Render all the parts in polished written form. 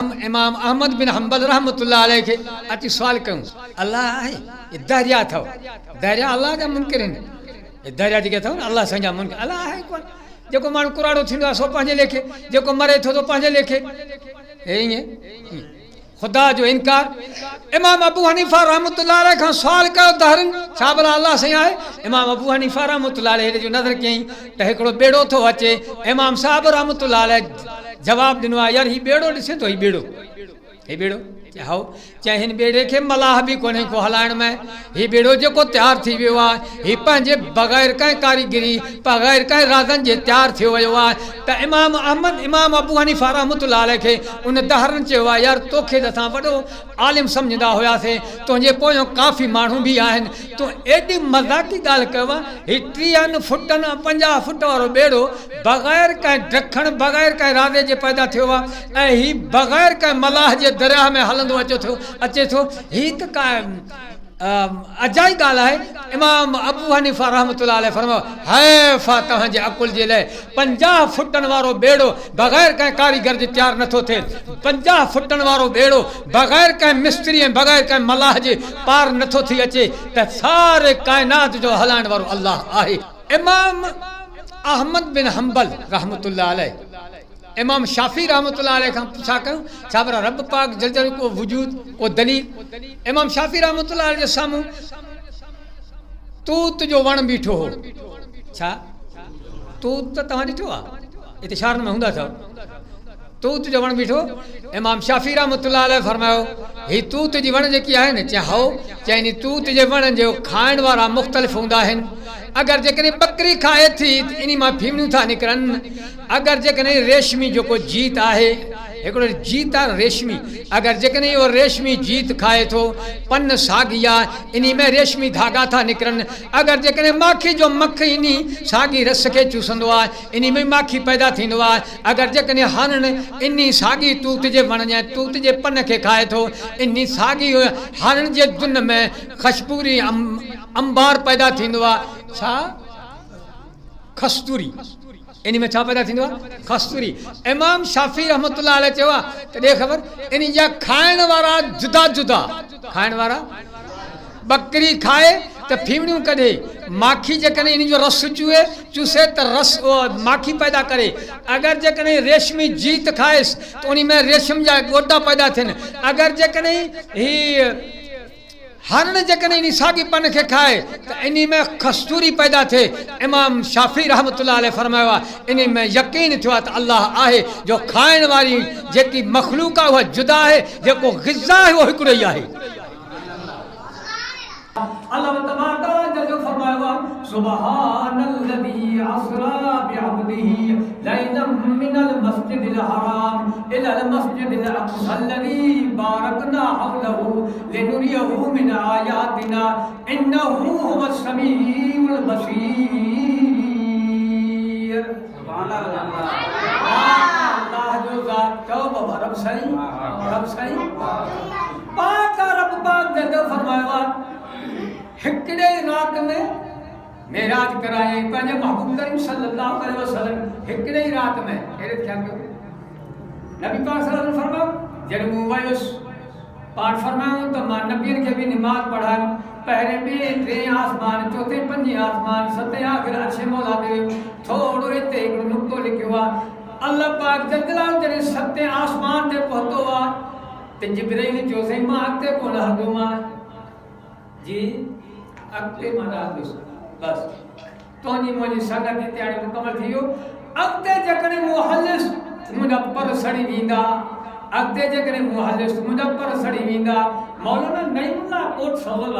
इमाम अहमद बिन हंबल रहमतुल्लाह अलैह के अची सवाल कयूं अल्लाह है ये दरिया अथव दरिया अल्लाह जा मुनकिर आहिनि ये दरिया जेके अथव न अल्लाह सां जा मुनकिर अल्लाह है कोन जेको माण्हू कुराड़ो थींदो आहे सो पंहिंजे लेखे जेको मरे थो तो पंहिंजे लेखे हे ईअं खुदा जो इनकार इमाम अबू हनीफा रहमतुल्लाह अलैह खां सवाल कयो दहरन छा भला अल्लाह सां आहे इमाम अबू हनीफा रहमतुल्लाह अलैह जो नज़र कयईं त हिकिड़ो बेड़ो थो अचे इमाम साहब रहमतुल्लाह अलैह जवाब ॾिनो आहे यार हीउ बेड़ो ॾिसे थो हीउ बेड़ो हाओ चाहे हिन बेड़े के मलाह भी कोने को हलाइण में ही बेड़ो जेको तैयार थी वियो आहे ही पंहिंजे बग़ैर कंहिं कारीगरी बग़ैर कंहिं राज़नि जे तैयार थियो वियो आहे त इमाम अबू हनीफा रहमतुल्लाह अलैह खे उन दहरन चयो आहे यार तोखे त असां वॾो आलिम सम्झंदा हुआसीं तुंहिंजे पोयों काफ़ी माण्हू बि आहिनि तूं एॾी मज़ाक़ी ॻाल्हि कयो आहे हीउ 30 फुटनि 50 फुट वारो बेड़ो बग़ैर कंहिं ॾखण बग़ैर कंहिं राज़े जे पैदा थियो आहे ऐं हीउ बग़ैर कंहिं मलाह जे दरिया में हलंदो अचे थो ही त का अजाई ॻाल्हि आहे इमाम अबू हनीफा रहमतुल्लाह अलैह फरमायो हैफ़ा तव्हांजे अकुल जे लाइ 50 फुटनि वारो बेड़ो बग़ैर कंहिं कारीगर जे तैयार नथो थिए 50 फुटनि वारो बेड़ो बग़ैर कंहिं मिस्त्री ऐं बग़ैर कंहिं मलाह जे पार नथो थी अचे त सारे काइनात जो हलाइण वारो अल्लाह आहे इमाम अहमद बिन हंबल रहमतुल्लाह अलैह इमाम शाफी रहमतुल्लाह अलैह खां पुछा कयूं छा भला रब पाक जल जलालहू को वजूद को दलील इमाम शाफी रहमतुल्लाह अलैह जे साम्हूं तूत जो वण बीठो हो छा तूत त तव्हां ॾिठो आहे हिते शहर में हूंदा अथव तूत जो वण बीठो इमाम शाफी रहमतुल्लाह अलैह फरमायो ही तूत जी वण जेकी आहे न चाहे हो चाहे इन तूत जे वण जो खाइण वारा मुख़्तलिफ़ हूंदा आहिनि अगर जेकॾहिं बकरी खाए थी इन मां फीमड़ियूं था निकिरनि अगर जेकॾहिं रेशमी जेको जीत आहे हिकिड़ो जीत आहे रेशमी अगर जेकॾहिं इहो रेशमी जीत खाए थो पन सागी आहे इन में रेशमी धागा था निकिरनि अगर जेकॾहिं माखी जो मख इन सागी रस खे चूसंदो आहे इन में माखी पैदा थींदो आहे अगर जेकॾहिं हरण इन सागी तूत जे वण या तूत जे पन खे खाए थो इन सागी हरण जे दुन में ख़ुशबूरी अंबार पैदा थींदो आहे छा खस्तूरी इन में छा पैदा थींदो आहे खस्तूरी इमाम शाफी रहमतुल्लाह अलैह चयो आहे त ॾे ख़बर इन जा खाइण वारा जुदा जुदा खाइण वारा बकरी खाए त फीमड़ियूं कढे माखी जेकॾहिं इन जो रस चूसे त रस माखी पैदा करे अगर जेकॾहिं रेशमी जीत खाएसि त उन में रेशम जा ॻोटा पैदा थियनि अगर जेकॾहिं हीअ हरण जेकॾहिं इन सागी पन खे खाए त इन में खस्तूरी पैदा थिए इमाम शाफी रहमतुल्लाह अलैह फरमायो आहे इन में यकीन थियो आहे त अल्लाह आहे जो खाइण वारी जेकी मखलूक आहे उहा जुदा आहे जेको ग़िज़ा आहे उहो हिकिड़ो ई आहे अल्लाह तबारक जो फरमायो आहे सुबहानल्लज़ी असरा बिअब्दिही लैलन मिनल मस्जिदिल हराम इलल मस्जिदिल अक़सा अल्लज़ी बारकना हौलहु लिनुरियहु मिन आयातिना इन्नहु हुवस समीउल बसीर सुभान अल्लाह अल्लाह जो ज़ात तौबा रब सही पाक रब पाक जो फरमायो आहे हिकड़े रात में मेराज कराए पंहिंजे महबूब करीम सल्लल्लाहु अलैहि वसल्लम हिकड़े ही रात में अहिड़े ख्याल कयो नबी पाक सल्लल्लाहु अलैहि वसल्लम जॾहिं मूं वयुसि पाठ फरमायो त मां नबियनि खे बि निमाज़ पढ़ायो पहिरें ॿिएं टिएं आसमान चोथें पंजे आसमान सतें आख़िर अछे मौला ते थोरो हिते हिकिड़ो नुक़्तो लिखियो आहे अल्लाह पाक जल जलालहू जॾहिं सतें आसमान ते पहुतो आहे त जिब्राईल चयोसि मां अॻिते कोन हलंदोमांइ जी अॻिते मां रहंदुसि बसि तुंहिंजी मुंहिंजी संगत हिते हाणे मुकमल थी वियो अॻिते जेकॾहिं मूं हलियुसि मुंहिंजा पर सड़ी वेंदा अॻिते जेकॾहिं मूं हलियुसि मुंहिंजा पर सड़ी वेंदा मौलाना नईमुल्लाह कोट सौलल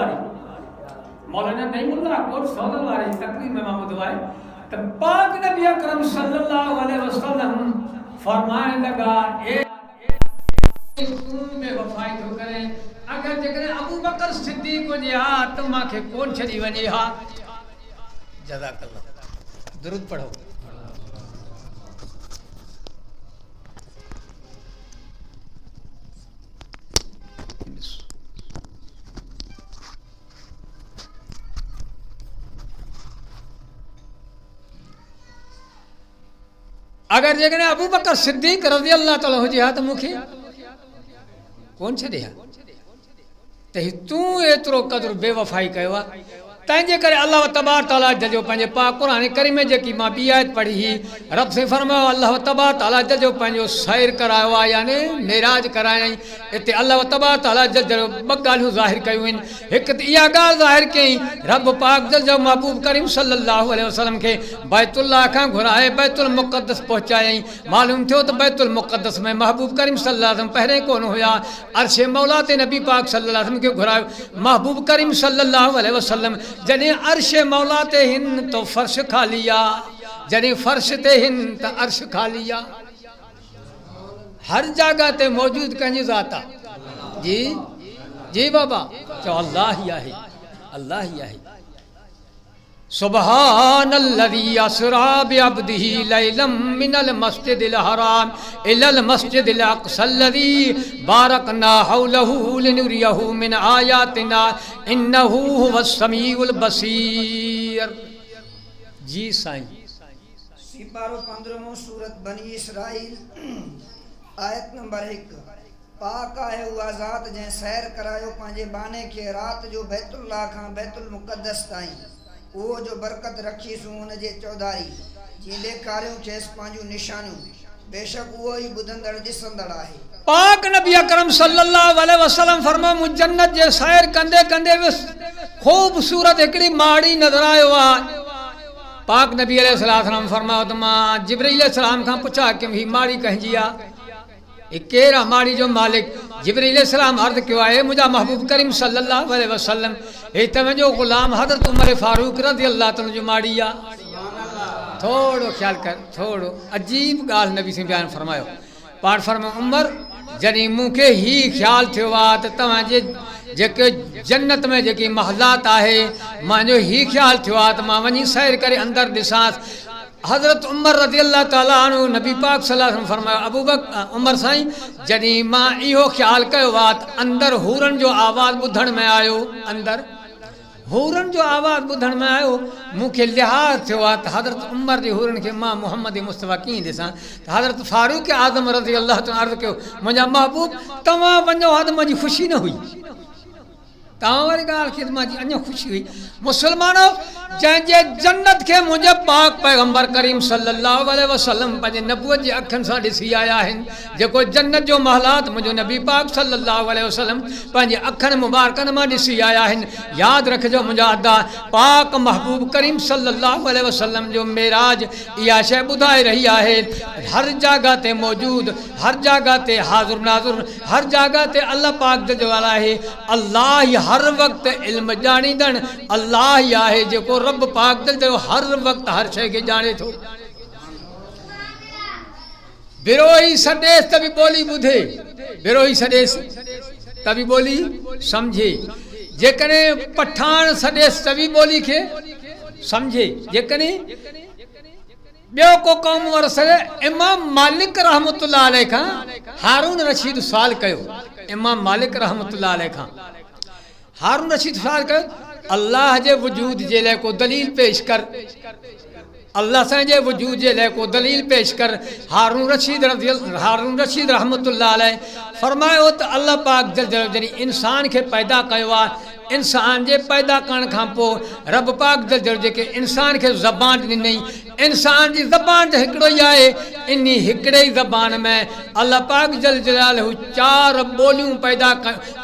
वारी तकरीर में मां ॿुधो आहे त पाक नबी अकरम सल्लल्लाहु अलैहि वसल्लम फरमाइण लॻा में वफ़ाई थो करे अगर जेकॾहिं अबू बकर सिद्दीक़ हुजे हा त मूंखे कोन छॾी वञे हा जज़ाकल्लाह दुरूद पढ़ो अगर जेकॾहिं अबू बकर सिद्दीक़ रज़ी अल्लाह ताला हुजे हा त मूंखे कोन छॾे हा त तूं एतिरो क़दुरु बेवफ़ाई कयो आहे तंहिंजे करे अल्लाह तबार ताला जो पंहिंजे पाक क़ुरान करीम में जेकी मां ॿी आयत पढ़ी हुई रब से फरमायो अल्लाह तबार ताला जो पंहिंजो सैर करायो आहे यानी मेराज करायईं हिते अल्लाह तबार ताला जो ॿ ॻाल्हियूं ज़ाहिर कयूं आहिनि हिकु त इहा ॻाल्हि ज़ाहिर कयईं रब पाक जो महबूब करीम सल्लल्लाहु अलैहि वसल्लम खे बैतुल्लाह खां घुराए बैतुल मुक़द्दस पहुचायईं मालूम थियो त बैतुल मुक़द्दस में महबूब करीम सल्लल्लाहु अलैहि वसल्लम पहिरें कोन हुया अर्श मौला ते नबी पाक सल्लल्लाहु अलैहि वसल्लम खे घुरायो महबूब करीम सल्लल्लाहु अलैहि वसल्लम जॾहिं अर्श मौला ते हिन तो फर्श खाली आहे जॾहिं फर्श ते हिन त अर्श खाली आहे हर जगह ते मौजूद कंहिंजी ज़ात आहे जी जी बाबा चओ अल्लाह ही आहे अल्लाह ही आहे सुब्हानल्लज़ी असरा बिअब्दिही लैलम मिनल मस्जिदिल हराम इलल मस्जिदिल अक़सल्लज़ी बारकना हौलहू लिनुरियहू मिन आयातिना इन्नहू हुवस समीउल बसीर। जी साईं सिपारो 15 सूरत बनी इसराइल आयत नंबर 1 पाक आहे उहा ज़ात जंहिं सैर करायो पंहिंजे बाने खे रात जो बैतुल्लाह खां बैतुल मुक़द्दस ताईं उहो जो बरकत रखीसूं हुन जे चौधारी जी ॾेखारियूं खेसि पंहिंजूं निशानियूं बेशक उहो ई ॿुधंदड़ ॾिसंदड़ आहे। पाक नबी अकरम सल्लल्लाहु अलैहि वसल्लम फरमा मुझ जन्नत जे सैर कंदे कंदे खूबसूरत हिकिड़ी माड़ी नज़र आयो आहे पाक नबी अलैहिस्सलाम फरमायो त मां जिब्रील अलैहिस्सलाम खां पुछा कि ही माड़ी कंहिंजी आहे केरा माड़ी जो मालिक जिब्रील अलैहिस्सलाम अर्ज़ कियो आहे मुंहिंजा महबूब करीम सल्लल्लाहु अलैहि वसल्लम हे तव्हांजो ग़ुलाम हज़रत उमर फारूक रज़ी अल्लाह ताला जो माड़ी आहे। थोड़ो ख्याल कर थोड़ो अजीब ॻाल्हि नबी से बयान फरमायो पाण फरमायो उमर जॾहिं मूंखे ही ख्याल थियो आहे त तव्हांजे जेके जन्नत में जेकी महलात आहे मुंहिंजो ही ख्याल थियो आहे त मां वञी सैर करे अंदरि ॾिसांसि हज़रत उमर रज़ी अल्लाह ताला अन्हु नबी पाक सल्लल्लाहु अलैहि वसल्लम फरमायो अबू बकर उमर साईं जॾहिं मां इहो ख्याल कयो आहे त अंदरि हूरनि जो आवाज़ ॿुधण में आयो अंदरि हूरनि जो आवाज़ ॿुधण में आयो मूंखे लिहाज़ थियो आहे त हज़रत उमर जे हूरनि खे मां मोहम्मद मुस्तफ़ा कीअं ॾिसां त हज़रत फारूक आज़म रज़ी अल्लाह ताला अर्ज़ु कयो मुंहिंजा महबूब तव्हां वञो हा त मुंहिंजी ख़ुशी न हुई तव्हां वारी ॻाल्हि खे मुंहिंजी अञा ख़ुशी हुई मुसलमानो जंहिंजे जन्नत खे मुंहिंजे पाक पैगंबर करीम सल्लल्लाहु अलैहि वसल्लम पंहिंजे नबूवत जी अखियुनि सां ॾिसी आया आहिनि जेको जन्नत जो महलात मुंहिंजो नबी पाक सल्लल्लाहु अलैहि वसल्लम पंहिंजे अखियुनि मुबारकनि मां ॾिसी आया आहिनि यादि रखिजो मुंहिंजा अदा पाक महबूब करीम सल्लल्लाहु अलैहि वसल्लम जो मेराज इहा शइ ॿुधाए रही आहे हर जगह ते मौजूद हर जगह ते हाज़ुर नाज़ुर हर जगह ते अल्लाह पाक जो आहे अल्लाह हर वक्त इल्म ॼाणींदड़ अल्लाह ही आहे जेको रब पाक जो हर वक्त हर शइ खे ॼाणे थो विरोही सॾेसि त बि ॿोली ॿुधे विरोही सॾेसि त बि ॿोली सम्झे जेकॾहिं पठाण सॾेसि त बि ॿोली खे सम्झे जेकॾहिं ॿियो को क़ौम वारो सॾे इमाम मालिक रहमतुल्लाह अलैह खां हारून रशीद सुवाल कयो इमाम मालिक रहमतुल्लाह अलैह खां हारून रशीद सुवाल कयो अल्लाह जे वजूद जे लाइ को दलील पेश कर अल्लाह साईं जे वजूद जे लाइ को दलील पेश कर हारून रशीद रहमतुल्लाह अलैह फरमायो त अल्लाह पाक जॾहिं इंसान खे पैदा कयो आहे इंसान जे पैदा करण खां पोइ रब पाक जेके इंसान खे ज़बान ॾिनई इंसान जी ज़बान त हिकिड़ो ई आहे इन हिकिड़े ई ज़बान में अल्लाह पाक जल जलालहू 4 ॿोलियूं पैदा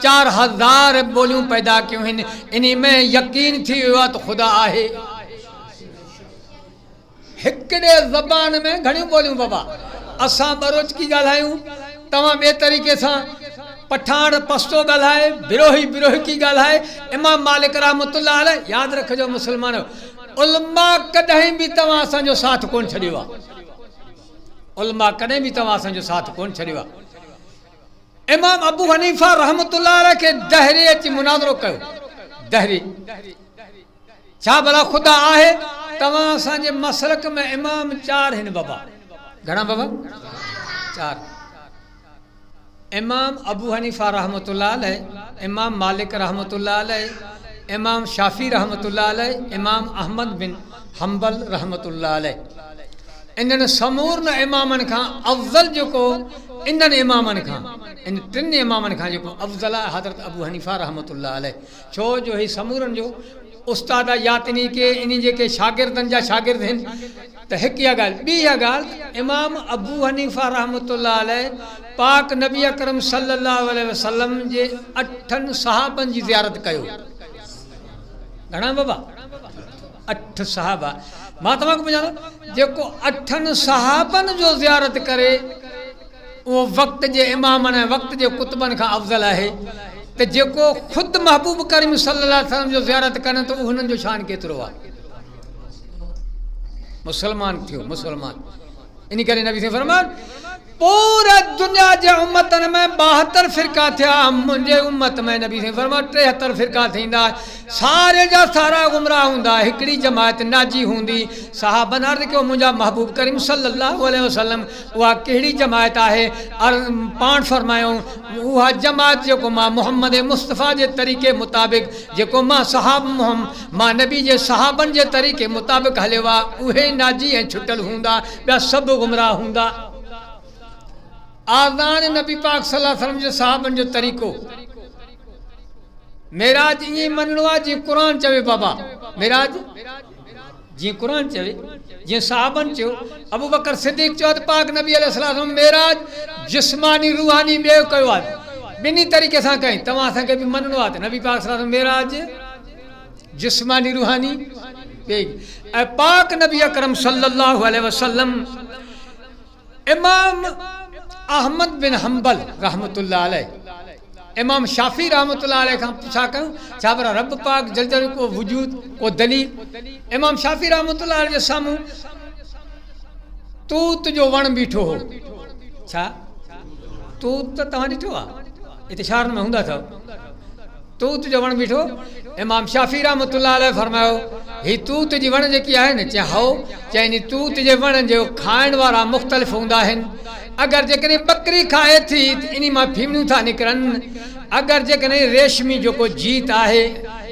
4000 ॿोलियूं पैदा कयूं आहिनि इन में यकीन थी वियो आहे त ख़ुदा आहे हिकिड़े ज़बान में घणियूं ॿोलियूं बाबा असां बरोचकी ॻाल्हायूं तव्हां ॿिए तरीक़े सां पठाण पस्तो ॻाल्हाए बिरोही की ॻाल्हाए इमाम मालिक रहमतुल्लाह अलैह यादि रखिजो मुस्लमानो उलमा कॾहिं बि तव्हां असांजो साथ कोन छॾियो आहे उलमा कॾहिं बि तव्हां असांजो साथ कोन छॾियो आहे इमाम अबू हनीफा रहमतुल्लाह अलैह खे दहरी अची मुनाज़रो कयो दहरी छा भला ख़ुदा आहे तव्हां असांजे मसलक में इमाम 4 आहिनि बाबा घणा बाबा 4 इमाम अबू हनीफा रहमतुल्लाह अलैह इमाम मालिक रहमतुल्लाह अलैह इमाम शाफी रहमतुल्लाह अलैह इमाम अहमद बिन हम्बल रहमतुल्लाह अलैह इन्हनि समूरन इमामनि खां अफ़ज़ल जेको इन्हनि इमामनि खां इन टिनि इमामनि खां जेको अफ़ज़ल आहे हज़रत अबू हनीफ़ा रहमतुल्लाह अलैह। छो जो ही समूरनि जो उस्ताद आहे यातिनी के इन जेके शागिर्दनि जा शागिर्द आहिनि त हिकु इहा ॻाल्हि। ॿी इहा ॻाल्हि इमाम अबू हनीफ़ा रहमतुल्लाह अलैह पाक नबी अकरम सल्लल्लाहु अलैहि वसल्लम जे 8 सहाबनि जी ज़ियारत कयो। घणा बाबा? 8 सहाबा। मां तव्हांखे ॿुधायां जेको 8 सहाबनि जो ज़ियारत करे उहो वक़्त जे इमामनि ऐं वक़्त जे कुतुबनि खां अफ़ज़ल आहे त जेको ख़ुदि महबूब करीम सल्लल्लाहु अलैहि वसल्लम जो ज़ियारत कनि त हुननि जो शान केतिरो आहे। मुसलमान थियो मुसलमान। इन करे नबी से फरमायो पूरा दुनिया जे उम्मतन में 72 फ़िरका थिया, मुंहिंजे उम्मत में नबी से फरमायो 73 फ़िरका थींदा, सारे जा सारा गुमराह हूंदा, हिकिड़ी जमात नाजी हूंदी। सहाबन अर्ज़ कयो मुंहिंजा महबूब करीम सल्लल्लाहु अलैहि वसल्लम उहा कहिड़ी जमात आहे? पाण फरमायो उहा जमात जेको मां मोहम्मद मुस्तफ़ा जे तरीक़े मुताबिक़ जेको मां नबी जे सहाबनि जे तरीक़े मुताबिक़ हलियो आहे उहे नाजी ऐं छुटल हूंदा, ॿिया सभु गुमराह हूंदा। आज़ान नबी पाक सल्लल्लाहु अलैहि वसल्लम जे सहाबनि जो तरीक़ो मेराज ईअं मञिणो आहे जीअं क़ुर चवे। बाबा मेराज जीअं क़ुर चवे, जीअं सहाबनि चयो। अबू बकर सिद्दीक़ चयो त पाक नबी अलैहिस्सलाम मेराज जिस्मानी रूहानी ॿियो कयो आहे, ॿिन्ही तरीक़े सां कई। तव्हां असांखे बि मञिणो आहे त नबी पाक सल्लल्लाहु अलैहि वसल्लम मेराज जिस्मानी रूहानी ऐं पाक नबी अकरम सल्लल्लाहु अलैहि वसल्लम इमाम अहमद बिन हंबल रहमतुल्लाह अलैह इमाम शाफी रहमतुल्लाह अलैह खां पुछा कयूं छा पर रब पाक जल जल को वजूद को दलील। इमाम शाफी रहमतुल्लाह अलैह जे साम्हूं तूत जो वण बीठो हो। छा तूत त तव्हां ॾिठो आहे? हिते शहर में हूंदा अथव। तूत जो वण बीठो। इमाम शाफी रहमतुल्लाह अलैह फरमायो ही तूत जी वण जेकी आहे न चाहो चाहे इन तूत जे वण जो खाइण वारा मुख़्तलिफ़ हूंदा आहिनि। अगरि जेकॾहिं बकरी खाए थी त इन मां फीमड़ियूं था निकिरनि। अगरि जेकॾहिं रेशमी जेको जीत आहे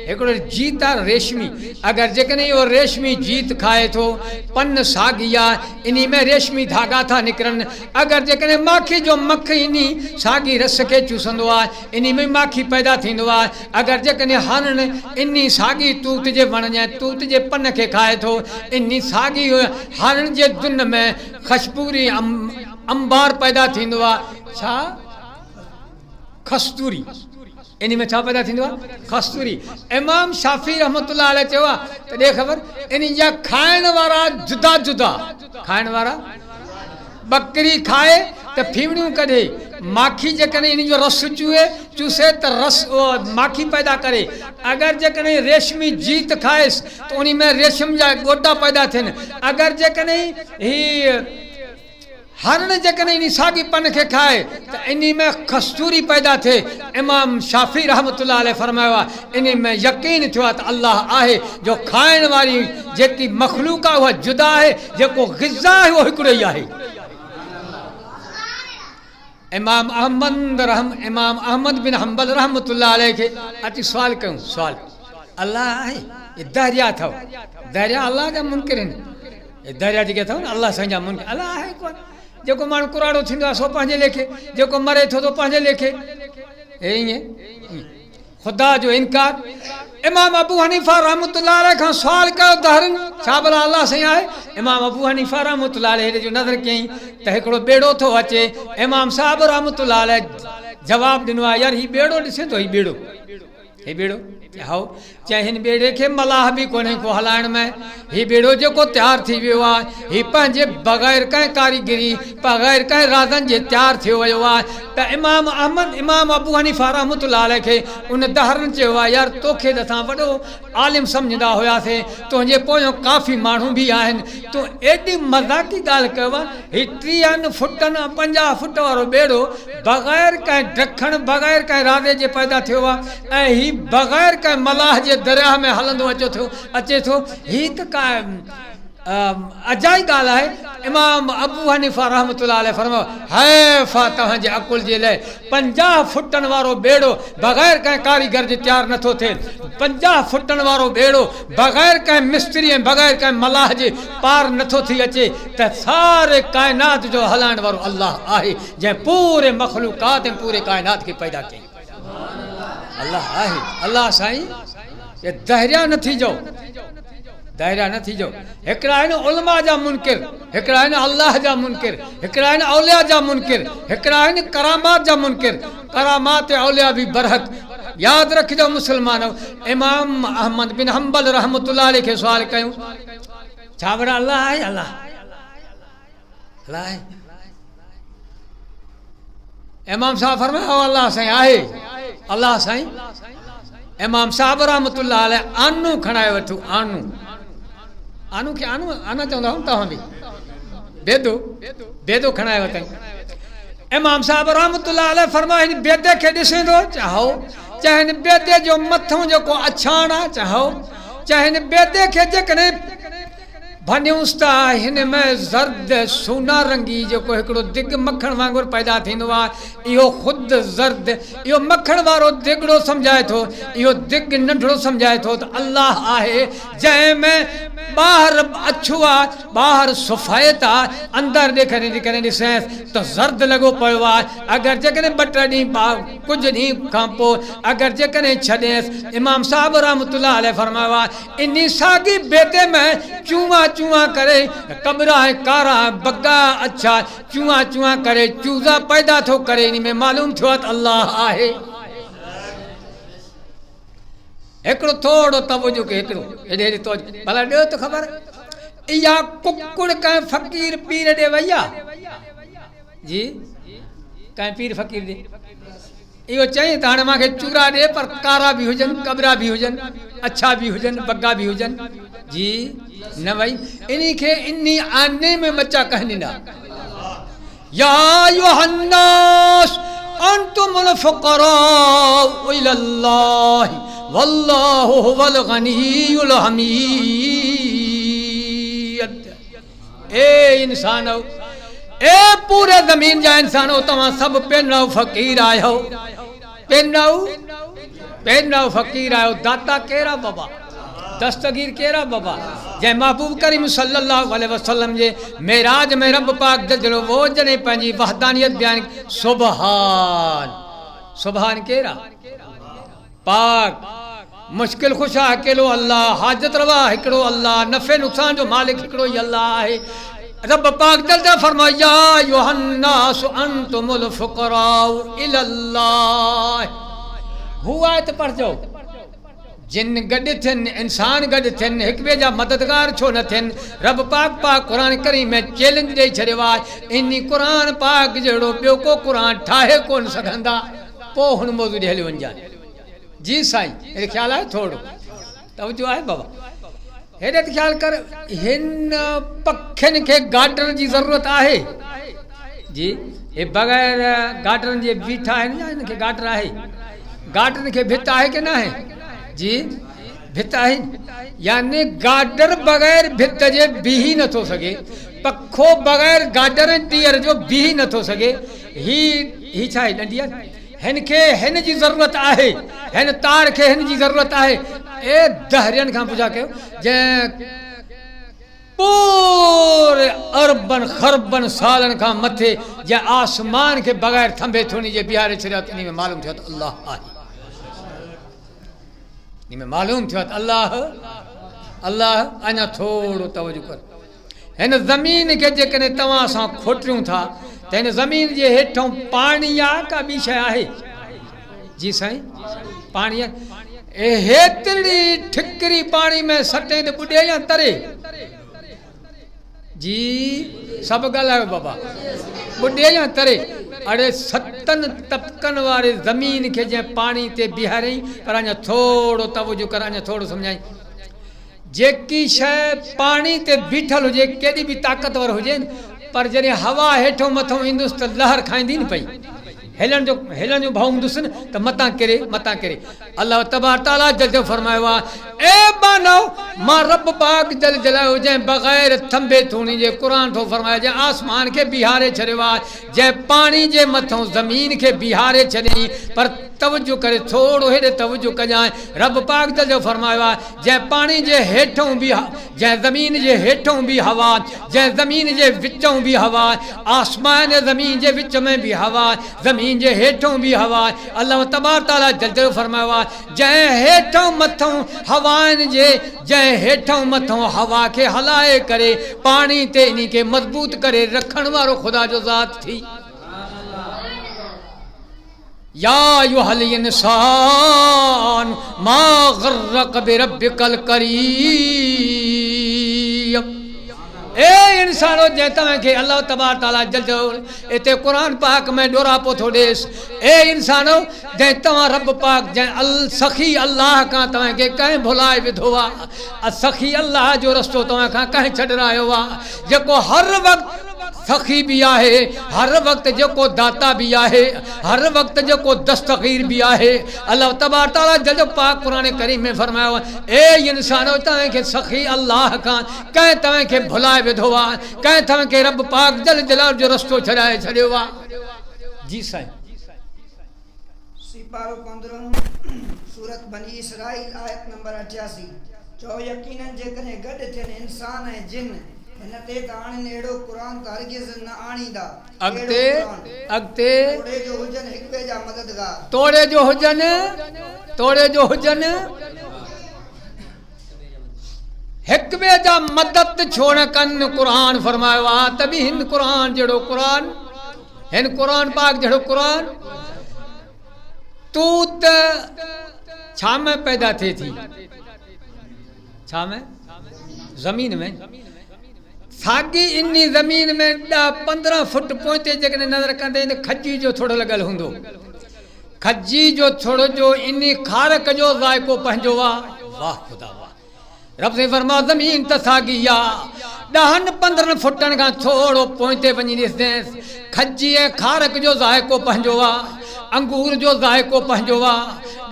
हिकिड़ो जीत आहे रेशमी, अगरि जेकॾहिं इहो रेशमी जीत खाए थो पन साॻी आहे इन में रेशमी धागा था निकिरनि। अगरि जेकॾहिं माखी जो मख इन साॻी रस खे चूसंदो आहे इन में माखी पैदा थींदो आहे। अगरि जेकॾहिं हरण इन साॻी तूत जे वण या तूत जे पन खे खाए थो इन साॻी हरण जे दुन में ख़ुशबूरी अंबार पैदा थींदो आहे। छा खस्तूरी इन में छा पैदा थींदो आहे? खस्तूरी। इमाम शाफी रहमतुल्लाह अलैह चयो आहे त ॾे ख़बर इन जा खाइण वारा जुदा जुदा खाइण वारा। बकरी खाए त फीमड़ियूं कढे, माखी जेकॾहिं इन जो रस चूसे त रस माखी पैदा करे। अगरि जेकॾहिं रेशमी जीत खाएसि त उन में रेशम जा ॻोटा पैदा थियनि। अगरि जेकॾहिं हीअ हरण जेकॾहिं इन साॻी पन खे खाए त इन में खस्तूरी पैदा थिए। इमाम शाफी रहमतुल्लाह अलैह फरमायो आहे इन में यकीन थियो आहे त अल्लाह आहे जो खाइण वारी जेकी मखलूक आहे उहा जुदा आहे, जेको ग़िज़ा आहे उहो हिकिड़ो ई आहे। इमाम अहमद बिन हंबल रहमतुल्लाह अलैह खे अची सुवाल कयूं। सुवाल अल्लाह आहे ये दरिया अथव, दरिया अल्लाह जा मुनकिर आहिनि। दरिया जेके अथव न अल्लाह साईं जा मुनकिर। अल्लाह आहे कोन। जेको माण्हू कुराड़ो थींदो आहे सो पंहिंजे लेखे, जेको मरे थो तो पंहिंजे लेखे। ईअं ख़ुदा जो इनकार। इमाम अबू हनीफ़ा रहमतुल्लाह अलैह खां सुवाल कयो दहरन छा भला अल्लाह साईं आहे? इमाम अबू हनीफ़ा रहमतुल्लाह अलैह जो नज़र कयईं त हिकिड़ो ॿेड़ो थो अचे। इमाम साहब रहमतुल्लाह अलैह जवाबु ॾिनो आहे यार हीउ ॿेड़ो ॾिसे थो, हीउ ॿेड़ो हाओ चाहे हिन ॿेड़े खे मलाह बि कोन्हे को हलाइण में। हीउ ॿेड़ो जेको तयारु थी वियो आहे हीउ पंहिंजे बग़ैर कंहिं कारीगिरी बग़ैर कंहिं राज़नि जे तयारु थियो वियो आहे। त इमाम अबू हनीफ़ा रहमतुल्लाह अलैह खे उन दहरन चयो आहे यार तोखे त असां वॾो आलिम सम्झंदा हुआसीं, तुंहिंजे पोयों काफ़ी माण्हू बि आहिनि, तूं एॾी मज़ाक़ी ॻाल्हि कयो आहे। हीउ 30 फुटनि 50 फुट वारो ॿेड़ो बग़ैर कंहिं ढकण बग़ैर कंहिं राज़े जे पैदा थियो आहे ऐं हीउ बग़ैर कंहिं मलाह जे दरिया में हलंदो अचे थो। हीउ त का अजाई ॻाल्हि आहे इमाम अबू हनीफा रहमतुल्लाह अलैह फरमायो हैफ़ा तव्हांजे अकुल जे लाइ 50 फुटनि वारो बेड़ो बग़ैर कंहिं कारीगर जे तयारु नथो थिए 50 फुटनि वारो बेड़ो बग़ैर कंहिं मिस्त्री ऐं बग़ैर कंहिं मलाह जे पार नथो थी अचे त सारे काइनात जो हलाइण वारो अल्लाह आहे जंहिं पूरे मख़लूक़ात ऐं पूरे काइनात खे पैदा कई अल्लाह आहे अल्लाह साईं ये दहरिया न थी जाओ दायरा न थी जो हिकिड़ा आहिनि उलमा जा मुनकिर हिकिड़ा आहिनि अल्लाह जा मुनकिर हिकिड़ा आहिनि औलिया जा मुनकिर हिकिड़ा आहिनि करामात जा मुनकिर करामात औलिया बि बरहक यादि रखिजो मुस्लमानो इमाम अहमद बिन हंबल रहमतुल्लाह अलैह खे सुवाल कयूं छा वड़ा अल्लाह आहे अल्लाह अल्लाह आहे इमाम साहब फरमायो अल्लाह साईं आहे अल्लाह साईं इमाम साहब रहमतुल्लाह अलैह आनू खणाए वठो आनू आनू खे आनू आना चवंदा आहियो तव्हां बि बेदो बेदो खणाए वठनि इमाम साहब रहमतुल्लाह अलैह फरमायो हिन बेदे खे ॾिसंदो चाहो चाहे हिन बेदे जो मथों जेको अछाण आहे चाहो चाहे हिन बेदे खे जेकॾहिं भनियूंसि था हिन में ज़र्द सोना रंगी जेको हिकिड़ो दिग मखण वांगुरु पैदा थींदो आहे इहो ख़ुदि ज़र्द इहो मखण वारो दिगड़ो सम्झाए थो इहो दिग नंढड़ो सम्झाए थो त अल्लाह आहे जंहिंमें ॿाहिरि अछो आहे ॿाहिरि सफ़ेद आहे अंदरि ॾेखारे ॾिसेसि त ज़र्द लॻो पियो आहे अगरि जेकॾहिं ॿ टे ॾींहं कुझु ॾींहं खां पोइ अगरि जेकॾहिं छॾेसि इमाम साहब रहमतुल्लाह अलैह फरमायो आहे इन साॻी बेदे में चूहा चूहा करे कबरा ऐं कारा बग्गा अच्छा चूहा चूहा करे चूज़ा पैदा थो करे इन में मालूम थियो आहे त अल्लाह आहे हिकिड़ो थोरो तवजो के हिकिड़ो हेॾे हेॾे तो भला ॾियो त ख़बर इहा कुकुड़ कंहिं फ़क़ीर पीर ॾे वई आहे जी कंहिं पीर फ़क़ीर ॾे इहो चई त हाणे मूंखे चूरा ॾे पर कारा बि हुजनि कबरा बि हुजनि अच्छा बि हुजनि बग्गा बि हुजनि जी न वई इन्ही खे इन्ही आने में बच्चा कहनी ना या अय्युहन्नास अंतुमुल फुक़राउ इलल्लाह वल्लाहु हुवल गनियुल हमीद ए इंसानो ए पूरे ज़मीन जा इंसानो तव्हां सभु पेनव फ़क़ीर आहियो पेनव फ़क़ीर आहियो दाता कहिड़ा बाबा दस्तगीर कहिड़ा बाबा जंहिं महबूब करीम सल्लल्लाहु अलैहि वसल्लम जे मेराज में रब पाक जजड़ो वो जॾहिं पंहिंजी वहदानियत बयान सुबहान सुबहान कहिड़ा पाक मुश्किल खुशा अकेलो अल्लाह हाजत रवा हिकिड़ो अल्लाह नफ़े नुक़सान जो मालिक हिकिड़ो ई अल्लाह आहे रब पाक जल्द फरमाया या अय्युहन्नास अंतुमुल फुक़राउ इलल्लाह हुआ त पढ़जो जिन गॾु थियनि इंसान गॾु थियनि हिक ॿिए जा मददगार छो न थियनि रब पाक क़ुरान करीम में चैलेंज ॾेई छॾियो आहे इन क़ुरान पाक जहिड़ो ॿियो को क़ुरान ठाहे कोन सघंदा पोइ हुन मौज़ूअ ॾे हली वञनि जी साईं हेॾे ख़्यालु आहे थोरो तवजो आहे बाबा हेॾे त ख़्यालु कर हिन पखियुनि खे गाडर जी ज़रूरत आहे जी हे बग़ैर गाडरनि जे बीठा आहिनि या हिन खे गाडर आहे गाडरनि खे भित आहे की न आहे जी भित आहिनि यानी गाडर बग़ैर भित जे बीह नथो सघे पखो बग़ैर गाडर टीयर जो बीह नथो सघे ही छा आहे डंडिया हिन खे हिन जी ज़रूरत आहे हिन तार खे हिन जी ज़रूरत आहे ए दहरियनि खां पुछा कयो जंहिं पूरे अरबन खरबन सालनि खां मथे जंहिं आसमान खे बग़ैर थंभे थोनी जे बीहारे छॾियो त इन में मालूम थियो त अल्लाह आहे इन में मालूम थियो त अल्लाह अल्लाह अञा थोरो तवजो कर हिन ज़मीन खे जेकॾहिं तव्हां सां खोटियूं था त हिन ज़मीन जे हेठों पाणी आहे का ॿी शइ आहे जी साईं पाणी आहे हेतिरी ठिकरी पाणी में सटे त ॿुॾे या तरे जी सभु ॻाल्हायो बाबा ॿुॾे या तरे अड़े 7 तबकनि वारे ज़मीन खे जंहिं पाणी ते बीहारियईं पर अञा थोरो तवजो कर अञा थोरो सम्झाई जेकी शइ पाणी ते बीठल हुजे केॾी बि ताक़तवर हुजे पर जॾहिं हवा हेठों मथों ईंदुसि त लहर खाईंदी न पई हेलण जो भाव हूंदुसि न त मतां किरे अल्लाह तबारक तआला जल्द फरमायो आहे ए बानो मां रब पाक जल जलायो जै बगैर थंबे थूणी जे कुरान तो फरमाया जै आसमान के बिहारे छड़ियो आहे जै पानी जे मथों ज़मीन के बिहारे छॾी पर तवज्जो करे थोड़ो हेॾे तवज्जो कजांइ रब पाक जल फरमायो आहे जै पानी जे हेठों भी जै ज़मीन जे हेठों भी हवा जै ज़मीन जे विचों भी हवा आसमान ज़मीन जे विच में भी हवा ज़मीन जे हेठों भी हवा अल्लाह तबारक तआला जल फरमायो आहे जै हेठों मथों हवाइन जे जै हेठों मथों हवा के हलाए करे पानी ते इन के मजबूत करे रखण वारो खुदा जो ज़ात थी या अय्युहल इंसान मा गर्रक बिरब्बिकल करीम ए इंसानो जै तव्हांखे अल्लाह तबारक तआला जल इते कुरान पाक में डोरा पो थो ॾेस ए इंसानो जै तव्हां रब पाक जै अल सखी अल्लाह खां तव्हांखे कंहिं भुलाए विधो आहे सखी अल्लाह जो रस्तो तव्हां खां कंहिं छॾायो आहे जेको हर वक़्तु सखी भी आहे हर वक्त जो दाता भी आहे हर वक्त जो दस्तगीर भी आहे अल्लाह तबारक तआला जल पाक कुरान करीम में फरमायो ए इंसानो तव्हांखे सखी अल्लाह खां कंहिं तव्हांखे भुलाए विधो आहे कंहिं तव्हांखे रब पाक जल जलाल जो रस्तो छॾाए छॾियो आहे जी साईं सिपारो 15 सूरत बनी इसराइल आयत नंबर 88 चो यकीनन जेकॾहिं गॾु थियनि इंसान ऐं जिन हिनते त आणनि अहिड़ो क़ुरान त हरगिज़ न आणींदा अॻिते तोड़े जो हुजनि हिक ॿिए जा मददगार तोड़े जो हुजनि हिक ॿिए जा मदद छो न कनि क़ुरान फरमायो आहे त बि हिन क़ुरान जहिड़ो क़ुरान हिन क़ुरान पाक जहिड़ो क़ुरान तूं त छा में पैदा थिए थी छा में ज़मीन में साॻी इन ज़मीन में 15 फुट पोइते जेकॾहिं नज़र कंदे खजी जो थोड़ो लॻल हूंदो खजी जो थोड़ो जो इन खारक जो ज़ाइको पंहिंजो आहे वाह ख़ुदा वाह रब से फरमा ज़मीन त साॻी आहे 10-15 फुटनि खां थोड़ो पोइते वञी ॾिसंदे खजी ऐं खारक जो ज़ाइको पंहिंजो आहे अंगूर जो ज़ाइको पंहिंजो आहे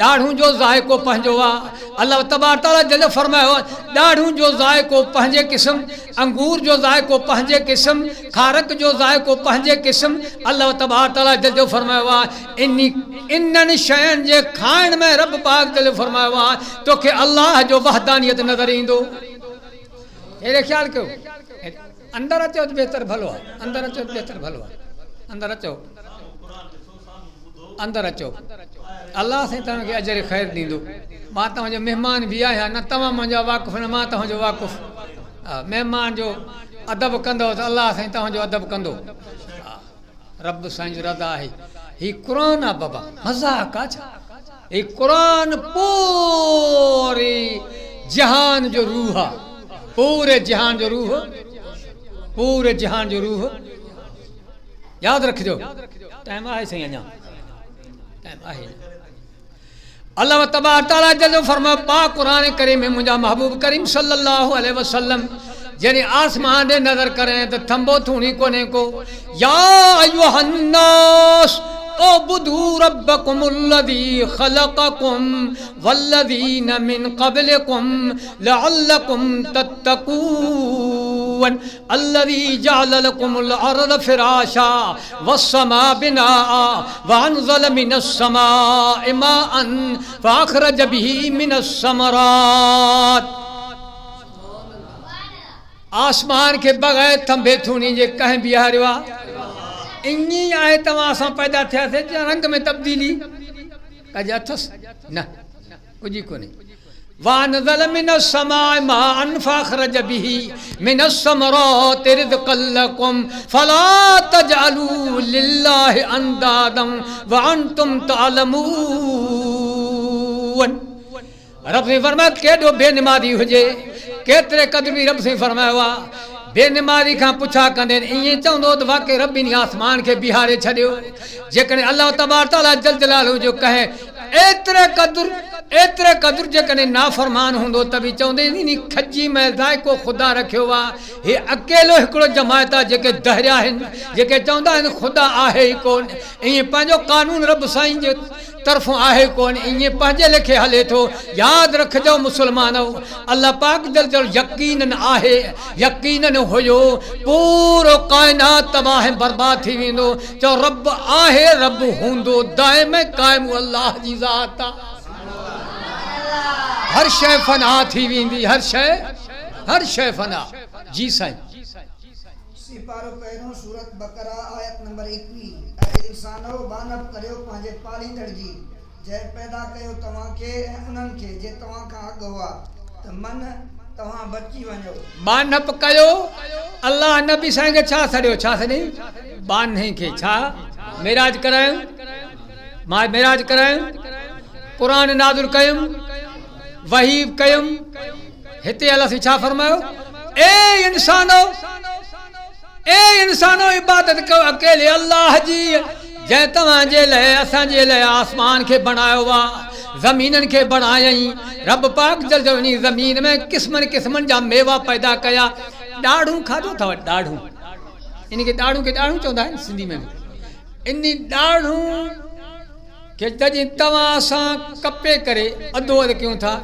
ॾाढ़ूं जो ज़ाइको पंहिंजो आहे अल्लाह तबारक तआला जल फरमायो ॾाढ़ूं जो ज़ाइको पंहिंजे क़िस्म अंगूर जो ज़ाइको पंहिंजे क़िस्म खारक जो ज़ाइको पंहिंजे क़िस्म अल्लाह तबारक तआला जल फरमायो आहे इन्हनि शयुनि जे खाइण में रब पाक जल फरमायो आहे तोखे अल्लाह जो वहदानियत नज़र ईंदो हेॾे ख़्यालु कयो अंदर अचो त बेहतर भलो आहे अंदर अचो त बेहतर भलो आहे अंदर अचो अंदर अचो अल्लाह साईं तव्हांखे अजर ख़ैर ॾींदो मां तव्हांजो महिमान बि आहियां न तव्हां मुंहिंजा वाक़ुफ़ न मां तव्हांजो वाक़ुफ़ महिमान जो अदब कंदो त अल्लाह साईं तव्हांजो अदब कंदो रब साईं जो रज़ा आहे हीउ क़ुरान आहे बाबा मज़ाक आहे छा हीउ क़ुरान पूरे जहान जो रूह आहे पूरे जहान जो रूह यादि रखिजो टाइम आहे साईं अञा अल्लाह तबारक तआला जल फरमायो पाक कुरान करीम में मुंहिंजा महबूब करीम सल्लल्लाहु अलैहि वसल्लम जॾहिं आसमान ॾे नज़र करे त थंबो थूणी कोन्हे को या अय्युहन्नास उबुदू रब्बकुमुल्लज़ी खलक़कुम वल्लज़ीन मिन क़ब्लिकुम लअल्लकुम तत्तकून अल्लज़ी जअल लकुमुल अर्ज़ फ़िराशा वस्समा बिनाआ वअनज़ल मिनस समाइ माअन फ़अख़रज बिही मिनस समरात आसमान के बग़ैर थंबे थूणी जे कंहिं बीहारियो आहे ईअं आहे तव्हां सां पैदा थियासीं रंग में तब्दीली अॼु अथसि न कुझु कोन्हे وَأَنزَلَ مِنَ السَّمَاءِ مَاءً فَأَخْرَجَ بِهِ مِنَ الثَّمَرَاتِ رِزْقًا لَكُمْ فَلَا تَجْعَلُوا لِلَّهِ أَنْدَادًا وَأَنْتُمْ تَعْلَمُونَ रब से फरमाया केॾो बेनिमादी हुजे केतिरे क़दुर बि रब से फरमायो आहे बेनिमादी खां पुछा कंदे ईअं चवंदो त वाक़ई रब इन आसमान खे बिहारे छॾियो जेकॾहिं अल्लाह तबारक तआला जल जलालहू जो कहे एतिरे क़दुर जेकॾहिं नाफ़रमान हूंदो त बि चवंदे इन खजी में ज़ाइको ख़ुदा रखियो आहे हे अकेलो हिकिड़ो जमायत आहे जेके दहरिया आहिनि जेके चवंदा आहिनि ख़ुदा आहे ई कोन ईअं पंहिंजो कानून रब साईं जो तरफों आहे कोन, ईअं पंहिंजे लेखे हले थो। यादि रखिजो मुस्लमानो, अल्लाह पाक जल जल यकीनन आहे, यकीनन हुयो, पूरो काइनात तबाह बर्बाद थी वेंदो। चओ रब आहे, रब हूंदो, दाइम क़ाइम अल्लाह जी ज़ात आहे। हर शइ फना थी वेंदी, हर शइ फना। जी साईं। सिपारो पहिरों सूरत बकरा आयत नंबर 21। ऐं इंसानो बानब करियो पंहिंजे पालींदड़ जी, जंहिं पैदा कयो तव्हांखे ऐं उन्हनि खे जे तव्हां खां अॻु हुआ, त मन तव्हां बची वञो। बानब कयो, अल्लाह नबी साईं खे छा छॾियो, छा छॾी? बाने खे छा मेराज करायूं, मां मेराज करायूं, क़ुरान नाज़िल कयूं, वही कयूं। हिते अल्लाह से छा फरमायो? ए इंसानो इबादत कयो अकेले अल्लाह जी, जंहिं तव्हांजे लाइ असांजे लाइ आसमान खे बणायो आहे, ज़मीननि खे बणायई। रब पाक जल जो इन ज़मीन में क़िस्मनि क़िस्मनि जा मेवा पैदा कया। ॾाढ़ूं खाधो अथव? ॾाढ़ूं, इन खे ॾाढ़ूं चवंदा आहिनि सिंधी में। इन ॾाढ़ूं खे जॾहिं तव्हां सां कपे करे अधो अधु कयूं था,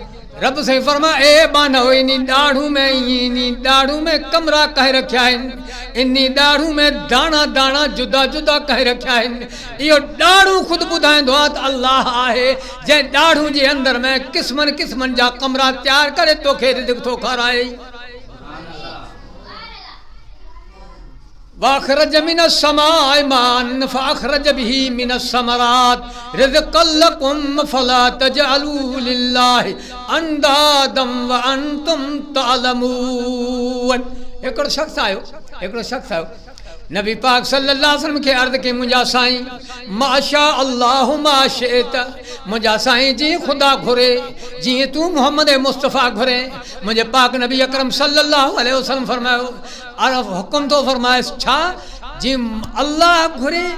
रब साईं फरमा ए बानो, इन ॾाढ़ूं में इन ॾाढ़ूं में कमरा कहे रखिया आहिनि, इन ॾाढ़ूं में दाणा दाणा जुदा जुदा कहे रखिया आहिनि। इहो ॾाढ़ूं ख़ुदि ॿुधाईंदो आहे त अल्लाह आहे, जंहिं ॾाढ़ूं जे अंदरि में क़िस्मनि क़िस्मनि जा कमरा तयारु करे तोखे रिज़्क़ थो खाराए। वाखरज मिन समाए मान फाखरज बिही मिन समरात रिज़क़ल लकुम फला तजअलू लिल्लाहि अंदादम व अंतुम तालमून। हिकिड़ो शख़्स आयो, नबी पाक सल्लल्लाहु अलैहि वसल्लम खे अर्ज़ कई, मुंहिंजा साईं माशा अल्लाह माशित, मुंहिंजा साईं जीअं ख़ुदा घुरे, जीअं तूं मोहम्मद मुस्तफ़ा घुरे। मुंहिंजे पाक नबी अकरम सल्लल्लाहु अलैहि वसल्लम फरमायो, हुकुम थो फरमाए छा? जीअं अल्लाह घुरे,